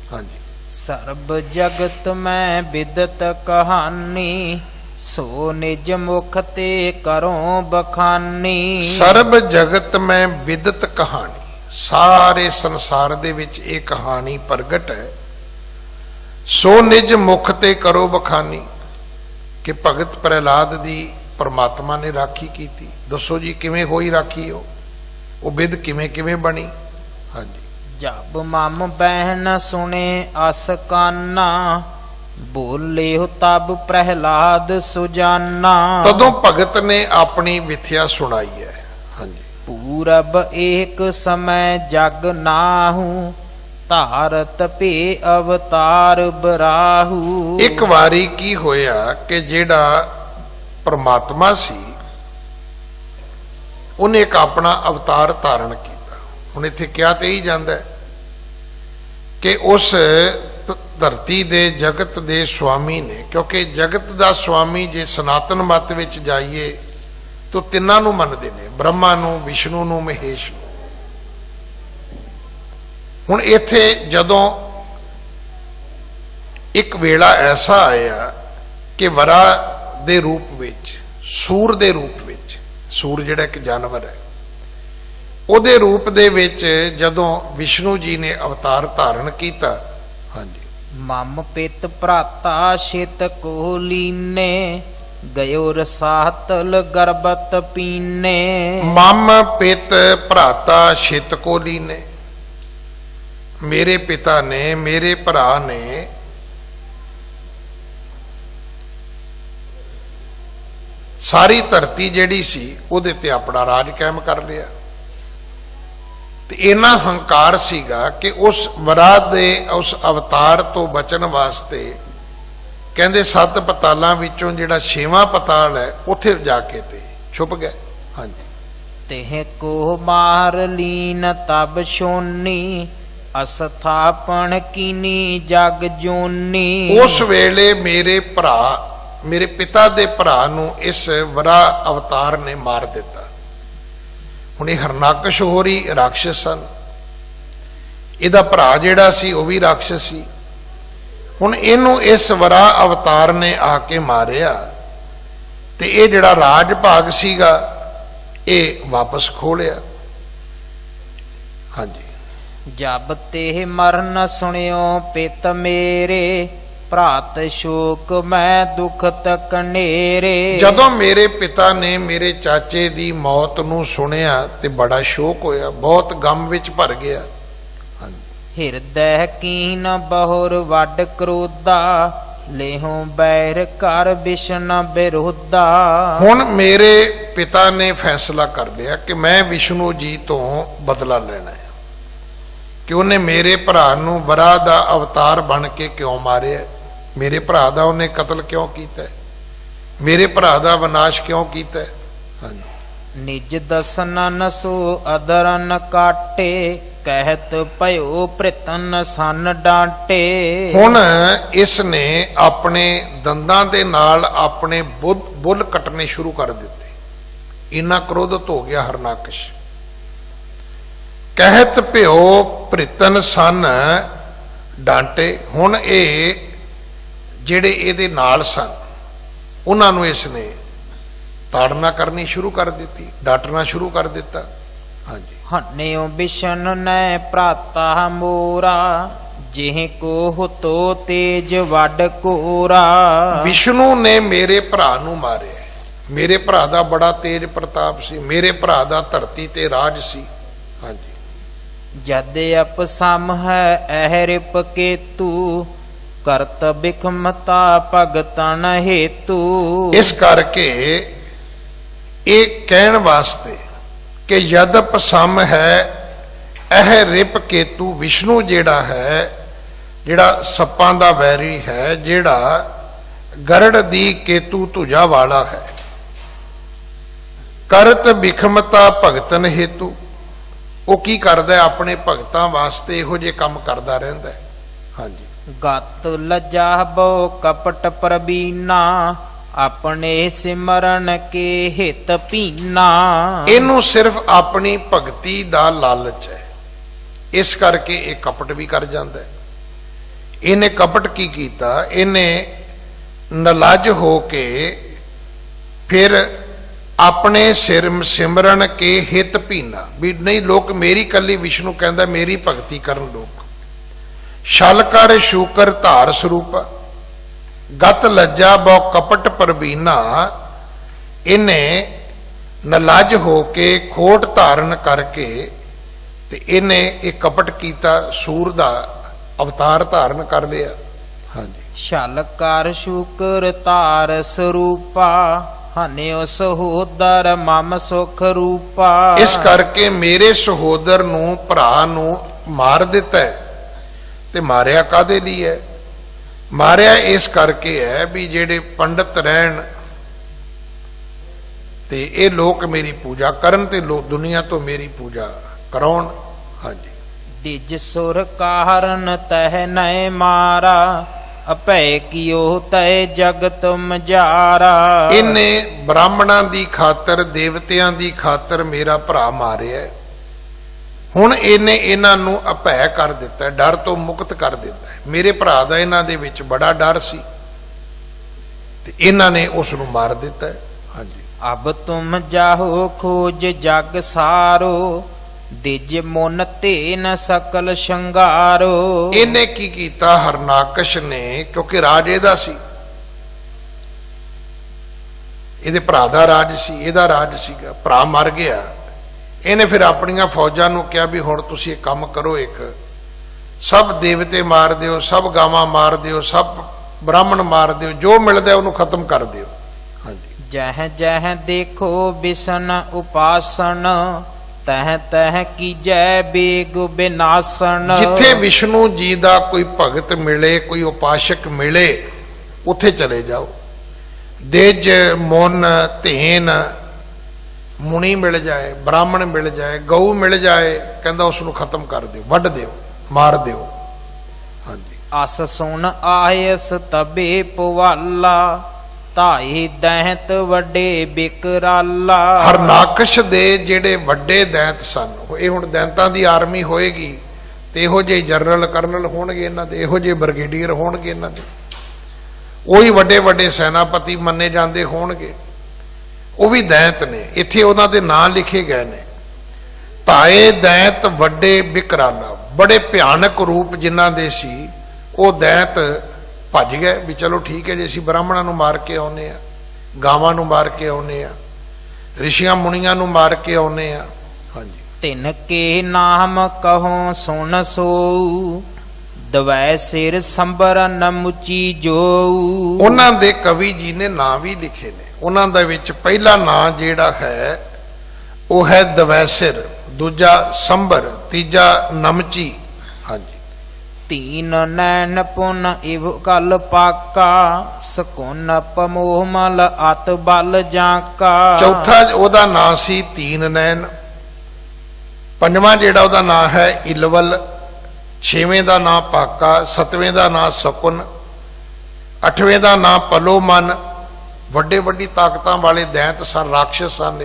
हाँ जी। सर्ब जगत में बिदत कहानी, सो निज मुख ते करों बखानी। सर्ब जगत में बिदत कहानी, सारे संसार दे विच एक कहानी प्रगट है। सो निज मुख ते करो बखानी, कि भगत प्रहलाद दी परमात्मा ने राखी की थी। दसो जी किवें होई राखी हो, वो बिद किवें किवें बनी? हाँ जी। जब मम बहन सुने अस काना, बोले हो तब प्रहलाद सुजाना। तदों भगत ने अपनी विथ्या सुनाई है। हाँ जी। पूरब एक समय जग नाहू, धारत पे अवतार बराहू। एक वारी की होया कि जेड़ा परमात्मा सी उन्हें एक अपना अवतार धारण किया। हुण इत्थे क्या ते ही जांदा है कि उस धरती दे जगत दे स्वामी ने, क्योंकि जगत दा स्वामी जे सनातन मत विच जाइए तो तिन्हां नूं मनदे ने, ब्रह्मा नूं, विष्णु नूं, महेश नूं। हुण इत्थे जदों एक वेला ऐसा आया कि वरा दे रूप विच, सूर दे रूप विच, सूर जिहड़ा एक जानवर है, उहदे रूप दे विच जदों विष्णु जी ने अवतार धारण किया। हाँ जी। मम पित भ्राता शित को लीने, गयो रसातल गर्भत पीने। मम पित भ्राता शित को लीने, मेरे पिता ने, मेरे भरा ने सारी धरती जिहड़ी सी उहदे ते अपना राज कायम कर लिया। ते इन्ना हंकार सीगा कि उस वरा दे उस अवतार तो बचन वास्ते कहंदे 7 पतालां विचों जिहड़ा 6वां पताल है उत्थे जाके ते छुप गए। हाँ जी। तेह को मार लीन तब शोनी, अस्थापन कीनी जग जोनी। उस वेले मेरे भरा, मेरे पिता दे भरा नूं इस वरा अवतार ने मार दिता। हुण हरनाकश होरी राक्षस सन, इहदा भरा जिहड़ा सी वह भी राक्षस सी। हुण इहनूं इस वरा अवतार ने आके मारिया ते इह जिहड़ा राज भाग सीगा ये वापस खो लिया। हाँ जी। जब ते मरन सुनियो पित मेरे, भ्रात शोक मैं दुख तक नेरे। जदों मेरे पिता ने मेरे चाचे दी मौत नूं सुनिया ते बड़ा शोक होया, बहुत गम विच भर गया। हिरदय कीन बहुर वड क्रोधा, लेहों बैर कर विष्ण विरोधा। हुण मेरे पिता ने फैसला कर लिया कि मैं विष्णु जी तो बदला लेना है। ਕਿ ਉਹਨੇ ਮੇਰੇ ਭਰਾ ਨੂੰ ਵਰਾ ਦਾ ਅਵਤਾਰ ਬਣ ਕੇ ਕਿਉਂ ਮਾਰਿਆ, ਮੇਰੇ ਭਰਾ ਦਾ ਉਹਨੇ ਕਤਲ ਕਿਉਂ ਕੀਤਾ, ਮੇਰੇ ਭਰਾ ਦਾ ਵਿਨਾਸ਼ ਕਿਉਂ ਕੀਤਾ। ਹਾਂਜੀ, ਨਿਜ ਦਸਨ ਨਸੋ ਅਦਰਨ ਕਾਟੇ, ਕਹਿਤ ਭਇਓ ਪ੍ਰਿਤਨ ਸਨ ਡਾਂਟੇ। ਹੁਣ ਇਸ ਨੇ ਆਪਣੇ ਦੰਦਾਂ ਦੇ ਨਾਲ ਆਪਣੇ ਬੁੱਲ ਕੱਟਣੇ ਸ਼ੁਰੂ ਕਰ ਦਿੱਤੇ, ਇੰਨਾ ਕ੍ਰੋਧਿਤ ਹੋ ਗਿਆ ਹਰਨਾਕਸ਼। ਕਹਿਤ ਭਿਓ ਪ੍ਰਿਤਨ ਸਨ ਡਾਂਟੇ, ਹੁਣ ਇਹ ਜਿਹੜੇ ਇਹਦੇ ਨਾਲ ਸਨ ਉਹਨਾਂ ਨੂੰ ਇਸ ਨੇ ਤਾੜਨਾ ਕਰਨੀ ਸ਼ੁਰੂ ਕਰ ਦਿੱਤੀ, ਡਾਂਟਣਾ ਸ਼ੁਰੂ ਕਰ ਦਿੱਤਾ। ਹਾਂਜੀ, ਹਨਿਓ ਬਿਸ਼ਨ ਨੈ ਭਰਾਤਾ ਮੋਰਾ, ਜਿਹ ਕੋ ਤੋ ਤੇਜ ਵੱਡ ਕੋਰਾ। ਵਿਸ਼ਨੂੰ ਨੇ ਮੇਰੇ ਭਰਾ ਨੂੰ ਮਾਰਿਆ, ਮੇਰੇ ਭਰਾ ਦਾ ਬੜਾ ਤੇਜ ਪ੍ਰਤਾਪ ਸੀ, ਮੇਰੇ ਭਰਾ ਦਾ ਧਰਤੀ ਤੇ ਰਾਜ ਸੀ। ਹਾਂਜੀ, ਜਦ ਅਪਸਮ ਹੈ ਅਹਿ ਰਿਪ ਕੇਤੂ, ਕਰਤ ਬਿਖਮਤਾ ਭਗਤਨ ਹੇਤੂ। ਇਸ ਕਰਕੇ ਇਹ ਕਹਿਣ ਵਾਸਤੇ ਕਿ ਯਦ ਪਸਮ ਹੈ ਇਹ ਰਿਪ ਕੇਤੂ, ਵਿਸ਼ਨੂੰ ਜਿਹੜਾ ਹੈ, ਜਿਹੜਾ ਸੱਪਾਂ ਦਾ ਵੈਰੀ ਹੈ, ਜਿਹੜਾ ਗਰੜ ਦੀ ਕੇਤੂ ਧੁਜਾ ਵਾਲਾ ਹੈ, ਕਰਤ ਬਿਖਮਤਾ ਭਗਤਨ ਹੇਤੂ, ਉਹ ਕੀ ਕਰਦਾ ਹੈ, ਆਪਣੇ ਭਗਤਾਂ ਵਾਸਤੇ ਇਹੋ ਜਿਹੇ ਕੰਮ ਕਰਦਾ ਰਹਿੰਦਾ ਹੈ। ਹਾਂਜੀ, ਗਤ ਲਜਾ ਬੋ ਕਪਟ ਪ੍ਰਬੀਨਾ, ਆਪਣੇ ਸਿਮਰਨ ਕੇ ਹਿਤ ਪੀਨਾ। ਇਹਨੂੰ ਸਿਰਫ ਆਪਣੀ ਭਗਤੀ ਦਾ ਲਾਲਚ ਹੈ, ਇਸ ਕਰਕੇ ਇਹ ਕਪਟ ਵੀ ਕਰ ਜਾਂਦਾ ਹੈ। ਇਹਨੇ ਕਪਟ ਕੀ ਕੀਤਾ, ਇਹਨੇ ਨਲਜ ਹੋ ਕੇ ਫਿਰ ਆਪਣੇ ਸਿਮਰਨ ਕੇ ਹਿਤ ਪੀਨਾ, ਵੀ ਨਹੀਂ ਲੋਕ ਮੇਰੀ ਕੱਲੀ, ਵਿਸ਼ਨੂੰ ਕਹਿੰਦਾ ਮੇਰੀ ਭਗਤੀ ਕਰਨ ਲੋਕ। ਛਲ ਕਰ ਸ਼ੂਕਰ ਧਾਰ ਸਰੂਪ, ਗਤ ਲੱਜਾ ਬੋ ਕਪਟ ਪ੍ਰਬੀਨਾ, ਇਹਨੇ ਨਲਜ ਹੋ ਕੇ ਖੋਟ ਧਾਰਨ ਕਰਕੇ ਤੇ ਇਹਨੇ ਇਹ ਕਪਟ ਕੀਤਾ, ਸੂਰ ਦਾ ਅਵਤਾਰ ਧਾਰਨ ਕਰ ਲਿਆ। ਹਾਂਜੀ, ਛਲ ਕਰ ਸ਼ੂਕਰ ਧਾਰ ਸਰੂਪਾ, ਹਨਿਓ ਸਹੋਦਰ ਮਮ ਸੁਖ ਰੂਪਾ। ਇਸ ਕਰਕੇ ਮੇਰੇ ਸਹੋਦਰ ਨੂੰ, ਭਰਾ ਨੂੰ ਮਾਰ ਦਿੱਤਾ ਹੈ। ਤੇ ਮਾਰਿਆ ਕਾਦੇ ਲਈ ਹੈ, ਮਾਰਿਆ ਇਸ ਕਰਕੇ ਹੈ ਵੀ ਜਿਹੜੇ ਪੰਡਤ ਰਹਿਣ ਤੇ ਇਹ ਲੋਕ ਮੇਰੀ ਪੂਜਾ ਕਰਨ ਤੇ ਦੁਨੀਆ ਤੋਂ ਮੇਰੀ ਪੂਜਾ ਕਰਾਉਣ। ਹਾਂਜੀ, ਦਿਜ ਸੁਰ ਕਾਰਨ ਤਹਿ ਨੈ ਮਾਰਾ, ਅਭੈ ਕੀਓ ਤੈ ਜਗਤ ਮਜਾਰਾ। ਇਹਨੇ ਬ੍ਰਾਹਮਣਾਂ ਦੀ ਖਾਤਰ, ਦੇਵਤਿਆਂ ਦੀ ਖਾਤਰ ਮੇਰਾ ਭਰਾ ਮਾਰਿਆ। ਹੁਣ ਇਹਨੇ ਇਹਨਾਂ ਨੂੰ ਅਭੈ ਕਰ ਦਿੱਤਾ, ਡਰ ਤੋਂ ਮੁਕਤ ਕਰ ਦਿੱਤਾ। ਮੇਰੇ ਭਰਾ ਦਾ ਇਹਨਾਂ ਦੇ ਵਿੱਚ ਬੜਾ ਡਰ ਸੀ ਤੇ ਇਹਨਾਂ ਨੇ ਉਸ ਨੂੰ ਮਾਰ ਦਿੱਤਾ। ਹਾਂਜੀ, ਅਬ ਤੁਮ ਜਾਹੋ ਖੋਜ ਜਗ ਸਾਰੋ, ਦਿਜ ਮੁਨ ਤੇਨ ਸਕਲ ਸ਼ੰਗਾਰੋ। ਇਹਨੇ ਕੀ ਕੀਤਾ, ਹਰਨਾਕਸ਼ ਨੇ, ਕਿਉਂਕਿ ਰਾਜ ਇਹਦਾ ਸੀ, ਇਹਦੇ ਭਰਾ ਦਾ ਰਾਜ ਸੀ, ਇਹਦਾ ਰਾਜ ਸੀਗਾ, ਭਰਾ ਮਰ ਗਿਆ। ਇਹਨੇ ਫਿਰ ਆਪਣੀਆਂ ਫੌਜਾਂ ਨੂੰ ਕਿਹਾ ਵੀ ਹੁਣ ਤੁਸੀਂ ਇੱਕ ਕੰਮ ਕਰੋ, ਇੱਕ ਸਭ ਦੇਵਤੇ ਮਾਰ ਦਿਓ, ਸਭ ਗਾਵਾਂ ਮਾਰ ਦਿਓ, ਸਭ ਬ੍ਰਾਹਮਣ ਮਾਰ ਦਿਓ, ਜੋ ਮਿਲਦਾ ਉਹਨੂੰ ਖਤਮ ਕਰ ਦਿਓ। ਹਾਂਜੀ, ਜਹ ਜਹ ਦੇਖੋ ਬਿਸ਼ਨ ਉਪਾਸਨ, ਤਹ ਤਹ ਕੀਜੈ ਬੇਗ ਬਿਨਾਸਨ। ਜਿੱਥੇ ਵਿਸ਼ਨੂੰ ਜੀ ਦਾ ਕੋਈ ਭਗਤ ਮਿਲੇ, ਕੋਈ ਉਪਾਸ਼ਕ ਮਿਲੇ, ਉੱਥੇ ਚਲੇ ਜਾਓ। ਦੇਜ ਮੁਨ ਧੇਨ, ਮੁਨੀ ਮਿਲ ਜਾਏ, ਬ੍ਰਾਹਮਣ ਮਿਲ ਜਾਏ, ਗਊ ਮਿਲ ਜਾਏ, ਕਹਿੰਦਾ ਉਸ ਨੂੰ ਖਤਮ ਕਰ ਦਿਓ, ਵੱਢ ਦਿਓ, ਮਾਰ ਦਿਓ। ਹਾਂਜੀ, ਅਸ ਸੁਣ ਆਇਸ ਤਬੇ ਪਵਾਲਾ, ਧਾਈ ਦੈਂਤ ਵੱਡੇ ਬਿਕਰਾਲਾ। ਹਰਨਾਕਸ਼ ਦੇ ਜਿਹੜੇ ਵੱਡੇ ਦੈਂਤ ਸਨ, ਇਹ ਹੁਣ ਦੈਂਤਾਂ ਦੀ ਆਰਮੀ ਹੋਏਗੀ ਤੇ ਇਹੋ ਜਿਹੇ ਜਨਰਲ ਕਰਨਲ ਹੋਣਗੇ ਇਹਨਾਂ ਦੇ, ਇਹੋ ਜਿਹੇ ਬ੍ਰਿਗੇਡੀਅਰ ਹੋਣਗੇ ਇਹਨਾਂ ਦੇ, ਉਹੀ ਵੱਡੇ ਵੱਡੇ ਸੈਨਾਪਤੀ ਮੰਨੇ ਜਾਂਦੇ ਹੋਣਗੇ, ਉਹ ਵੀ ਦੈਂਤ ਨੇ। ਇੱਥੇ ਉਹਨਾਂ ਦੇ ਨਾਂ ਲਿਖੇ ਗਏ ਨੇ, ਧਾਏ ਦੈਂਤ ਵੱਡੇ ਬਿਕਰਾਲਾ, ਬੜੇ ਭਿਆਨਕ ਰੂਪ ਜਿਨ੍ਹਾਂ ਦੇ ਸੀ। ਉਹ ਦੈਂਤ ਭੱਜ ਗਏ ਵੀ ਚਲੋ ਠੀਕ ਹੈ ਜੀ, ਅਸੀਂ ਬ੍ਰਾਹਮਣਾਂ ਨੂੰ ਮਾਰ ਕੇ ਆਉਨੇ ਆ, ਗਾਵਾਂ ਨੂੰ ਮਾਰ ਕੇ ਆਉਨੇ ਆ, ਰਿਸ਼ੀਆਂ ਮੁਨੀਆਂ ਨੂੰ ਮਾਰ ਕੇ ਆਉਨੇ ਆ। ਹਾਂਜੀ, ਤਿਨ ਕੇ ਨਾਮ ਕਹੋ ਸੁਣ ਸੋਊ, ਦਵੈ ਸਿਰ ਸੰਬਰਨ ਮੁਚੀ ਜੋ। ਉਹਨਾਂ ਦੇ ਕਵੀ ਜੀ ਨੇ ਨਾਂ ਵੀ ਲਿਖੇ ਨੇ। ਉਹਨਾਂ ਦੇ ਵਿੱਚ ਪਹਿਲਾ ਨਾਂ ਜਿਹੜਾ ਹੈ ਉਹ ਹੈ ਦਵੈਸਿਰ, ਦੂਜਾ ਸੰਬਰ, ਤੀਜਾ ਨਮਚੀ, ਤੀਨ ਨੈਣ ਪੁਨ ਇਵ ਕਲ ਪਾਕਾ ਸਕੁਨ ਪਮੋਹ ਮਲ ਅਤ ਬਲ ਜਾਂਕਾ। ਚੌਥਾ ਉਹਦਾ ਨਾਂ ਸੀ ਤੀਨ ਨੈਣ, ਪੰਜਵਾਂ ਜਿਹੜਾ ਉਹਦਾ ਨਾਂ ਹੈ ਇਲਵਲ, ਛੇਵੇਂ ਦਾ ਨਾਂ ਪਾਕਾ, ਸੱਤਵੇਂ ਦਾ ਨਾਂ ਸਕੁਨ, ਅੱਠਵੇਂ ਦਾ ਨਾਂ ਪਲੋਮਨ। ਵੱਡੇ ਵੱਡੀ ਤਾਕਤਾਂ ਵਾਲੇ ਦੈਂਤ ਸਨ, ਰਾਖਸ਼ ਸਨ।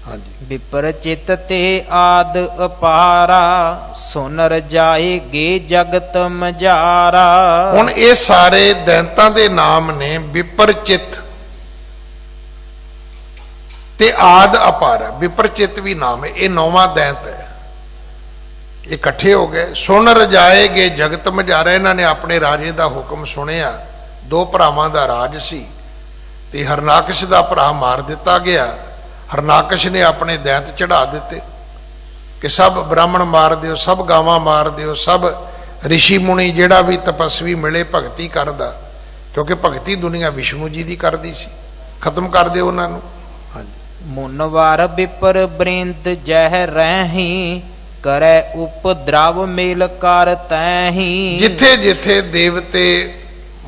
ਹਾਂਜੀ। ਵਿਪਰ ਚਿਤ ਤੇ ਆਦ ਅਪਾਰਾ ਸੁਨ ਰਜਾਏਗੇ ਜਗਤ ਮਜਾਰਾ। ਹੁਣ ਇਹ ਸਾਰੇ ਦੈਂਤਾਂ ਦੇ ਨਾਮ ਨੇ ਵਿਪਰ ਚਿਤ ਤੇ ਆਦ ਅਪਾਰਾ। ਵਿਪਰ ਚਿਤ ਵੀ ਨਾਮ ਹੈ, ਇਹ ਨੌਵਾਂ ਦੈਂਤ ਹੈ, ਇਕੱਠੇ ਹੋ ਗਏ। ਸੁਨ ਰਜਾਏਗੇ ਜਗਤ ਮਜਾਰਾ। ਇਹਨਾਂ ਨੇ ਆਪਣੇ ਰਾਜੇ ਦਾ ਹੁਕਮ ਸੁਣਿਆ। ਦੋ ਭਰਾਵਾਂ ਦਾ ਰਾਜ ਸੀ ਤੇ ਹਰਨਾਕਸ਼ ਦਾ ਭਰਾ ਮਾਰ ਦਿੱਤਾ ਗਿਆ। ਹਰਨਾਕਸ਼ ਨੇ ਆਪਣੇ ਦੈਂਤ ਚੜਾ ਦਿੱਤੇ ਕਿ ਸਭ ਬ੍ਰਾਹਮਣ ਮਾਰ ਦਿਓ, ਸਭ ਗਾਵਾਂ ਮਾਰ ਦਿਓ, ਸਭ ਰਿਸ਼ੀ ਮੁਨੀ ਜਿਹੜਾ ਵੀ ਤਪਸਵੀ ਮਿਲੇ ਭਗਤੀ ਕਰਦਾ, ਕਿਉਂਕਿ ਭਗਤੀ ਦੁਨੀਆ ਵਿਸ਼ਨੂੰ ਜੀ ਦੀ ਕਰਦੀ ਸੀ, ਖਤਮ ਕਰ ਦਿਓ ਉਹਨਾਂ ਨੂੰ। ਹਾਂਜੀ। ਮੁਨਵਾਰ ਵਿਪਰ ਬ੍ਰਿੰਦ ਜਹ ਰਹੀ ਕਰੈ ਉਪਦਰਵ ਮੇਲ ਕਰ ਤੈਹੀ। ਜਿੱਥੇ ਜਿੱਥੇ ਦੇਵਤੇ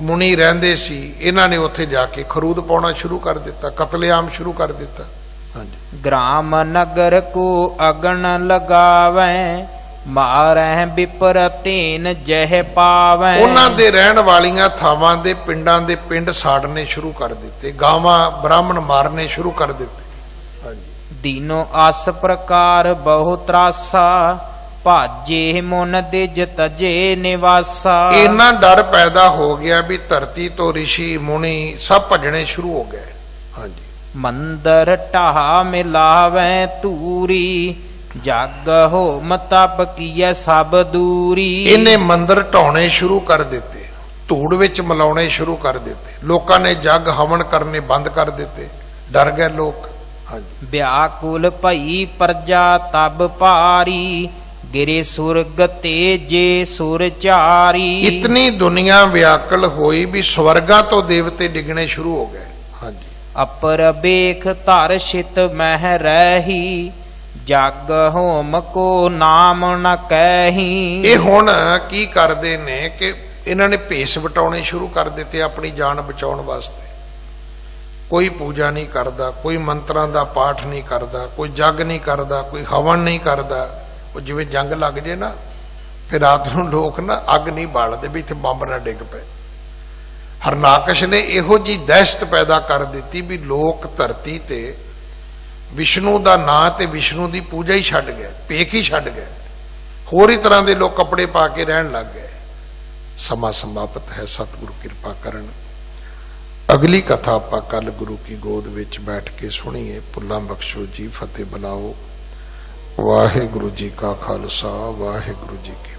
ਮੁਨੀ ਰਹਿੰਦੇ ਸੀ ਇਹਨਾਂ ਨੇ ਉੱਥੇ ਜਾ ਕੇ ਖਰੂਦ ਪਾਉਣਾ ਸ਼ੁਰੂ ਕਰ ਦਿੱਤਾ, ਕਤਲੇਆਮ ਸ਼ੁਰੂ ਕਰ ਦਿੱਤਾ। ਹਾਂਜੀ। ਗ੍ਰਾਮ ਨਗਰ ਕੋ ਅਗਨ ਲਗਾਵੈ ਮਾਰੈ ਵਿਪਰ ਤੀਨ ਜਹ ਪਾਵੈ। ਉਹਨਾਂ ਦੇ ਰਹਿਣ ਵਾਲੀਆਂ ਥਾਵਾਂ ਦੇ ਪਿੰਡਾਂ ਦੇ ਪਿੰਡ ਸਾੜਨੇ ਸ਼ੁਰੂ ਕਰ ਦਿੱਤੇ, ਗਾਵਾਂ ਬ੍ਰਾਹਮਣ ਮਾਰਨੇ ਸ਼ੁਰੂ ਕਰ ਦਿੱਤੇ। ਹਾਂਜੀ। ਦੀਨੋ ਆਸ ਪ੍ਰਕਾਰ ਬਹੁ ਤਰਾਸਾ ਭਾਜੇ ਮੁਨ ਦਿਜ ਤਜੇ ਨਿਵਾਸਾ। ਇੰਨਾ ਡਰ ਪੈਦਾ ਹੋ ਗਿਆ ਵੀ ਧਰਤੀ ਤੋਂ ਰਿਸ਼ੀ ਮੁਨੀ ਸਭ ਭੱਜਣੇ ਸ਼ੁਰੂ ਹੋ ਗਏ। ਹਾਂਜੀ। ਮੰਦਰ ਢਾਹ ਮਿਲਾਵੈ ਧੂਰੀ ਜਗ ਹੋਮ ਤਪ ਕੀਐ ਸਭ ਦੂਰੀ। ਇਹਨੇ ਮੰਦਰ ਢਾਉਣੇ ਸ਼ੁਰੂ ਕਰ ਦਿੱਤੇ, ਧੂੜ ਵਿੱਚ ਮਿਲਾਉਣੇ ਸ਼ੁਰੂ ਕਰ ਦਿੱਤੇ। ਲੋਕਾਂ ਨੇ ਜਗ ਹਵਨ ਕਰਨੇ ਬੰਦ ਕਰ ਦਿੱਤੇ, ਡਰ ਗਏ ਲੋਕ। ਹਾਂਜੀ। ਵਿਆਕੁਲ ਭਈ ਪ੍ਰਜਾ ਤਬ ਭਾਰੀ ਗਿਰੇ ਸੁਰਗ ਤੇਜੇ ਸੁਰ ਚਾਰੀ। ਇਤਨੀ ਦੁਨੀਆ ਵਿਆਕਲ ਹੋਈ ਵੀ ਸਵਰਗਾਂ ਤੋਂ ਦੇਵਤੇ ਡਿੱਗਣੇ ਸ਼ੁਰੂ ਹੋ ਗਏ। ਹਾਂਜੀ। ਅਪਰ ਬੇਖ ਧਰ ਸ਼ਿਤ ਮਹਿ ਰਹੀ ਜਗ ਹੋਮ ਕੋ ਨਾਮ ਨ ਕਹਿਹੀ। ਇਹ ਹੁਣ ਕੀ ਕਰਦੇ ਨੇ ਕਿ ਇਹਨਾਂ ਨੇ ਭੇਸ ਵਟਾਉਣੇ ਸ਼ੁਰੂ ਕਰ ਦਿੱਤੇ ਆਪਣੀ ਜਾਨ ਬਚਾਉਣ ਵਾਸਤੇ। ਕੋਈ ਪੂਜਾ ਨਹੀਂ ਕਰਦਾ, ਕੋਈ ਮੰਤਰਾਂ ਦਾ ਪਾਠ ਨਹੀਂ ਕਰਦਾ, ਕੋਈ ਜਗ ਨਹੀਂ ਕਰਦਾ, ਕੋਈ ਹਵਨ ਨਹੀਂ ਕਰਦਾ। ਉਹ ਜਿਵੇਂ ਜੰਗ ਲੱਗ ਜੇ ਨਾ, ਫਿਰ ਰਾਤ ਨੂੰ ਲੋਕ ਨਾ ਅੱਗ ਨਹੀਂ ਬਾਲਦੇ ਵੀ ਇੱਥੇ ਬੰਬ ਨਾ ਡਿੱਗ ਪਏ। ਹਰਨਾਕਸ਼ ਨੇ ਇਹੋ ਜੀ ਦਹਿਸ਼ਤ ਪੈਦਾ ਕਰ ਦਿੱਤੀ ਵੀ ਲੋਕ ਧਰਤੀ ਤੇ ਵਿਸ਼ਨੂੰ ਦਾ ਨਾਂ ਤੇ ਵਿਸ਼ਨੂੰ ਦੀ ਪੂਜਾ ਹੀ ਛੱਡ ਗਏ, ਪੇਖ ਹੀ ਛੱਡ ਗਏ। ਹੋਰ ਹੀ ਤਰ੍ਹਾਂ ਦੇ ਲੋਕ ਕੱਪੜੇ ਪਾ ਕੇ ਰਹਿਣ ਲੱਗ ਗਏ। ਸਮਾਂ ਸਮਾਪਤ ਹੈ, ਸਤਿਗੁਰੂ ਕਿਰਪਾ ਕਰਨ। ਅਗਲੀ ਕਥਾ ਆਪਾਂ ਕੱਲ ਗੁਰੂ ਕੀ ਗੋਦ ਵਿੱਚ ਬੈਠ ਕੇ ਸੁਣੀਏ। ਭੁੱਲਾਂ ਬਖਸ਼ੋ ਜੀ, ਫਤਿਹ ਬੁਲਾਓ। ਵਾਹਿਗੁਰੂ ਜੀ ਕਾ ਖਾਲਸਾ, ਵਾਹਿਗੁਰੂ ਜੀ ਕੀ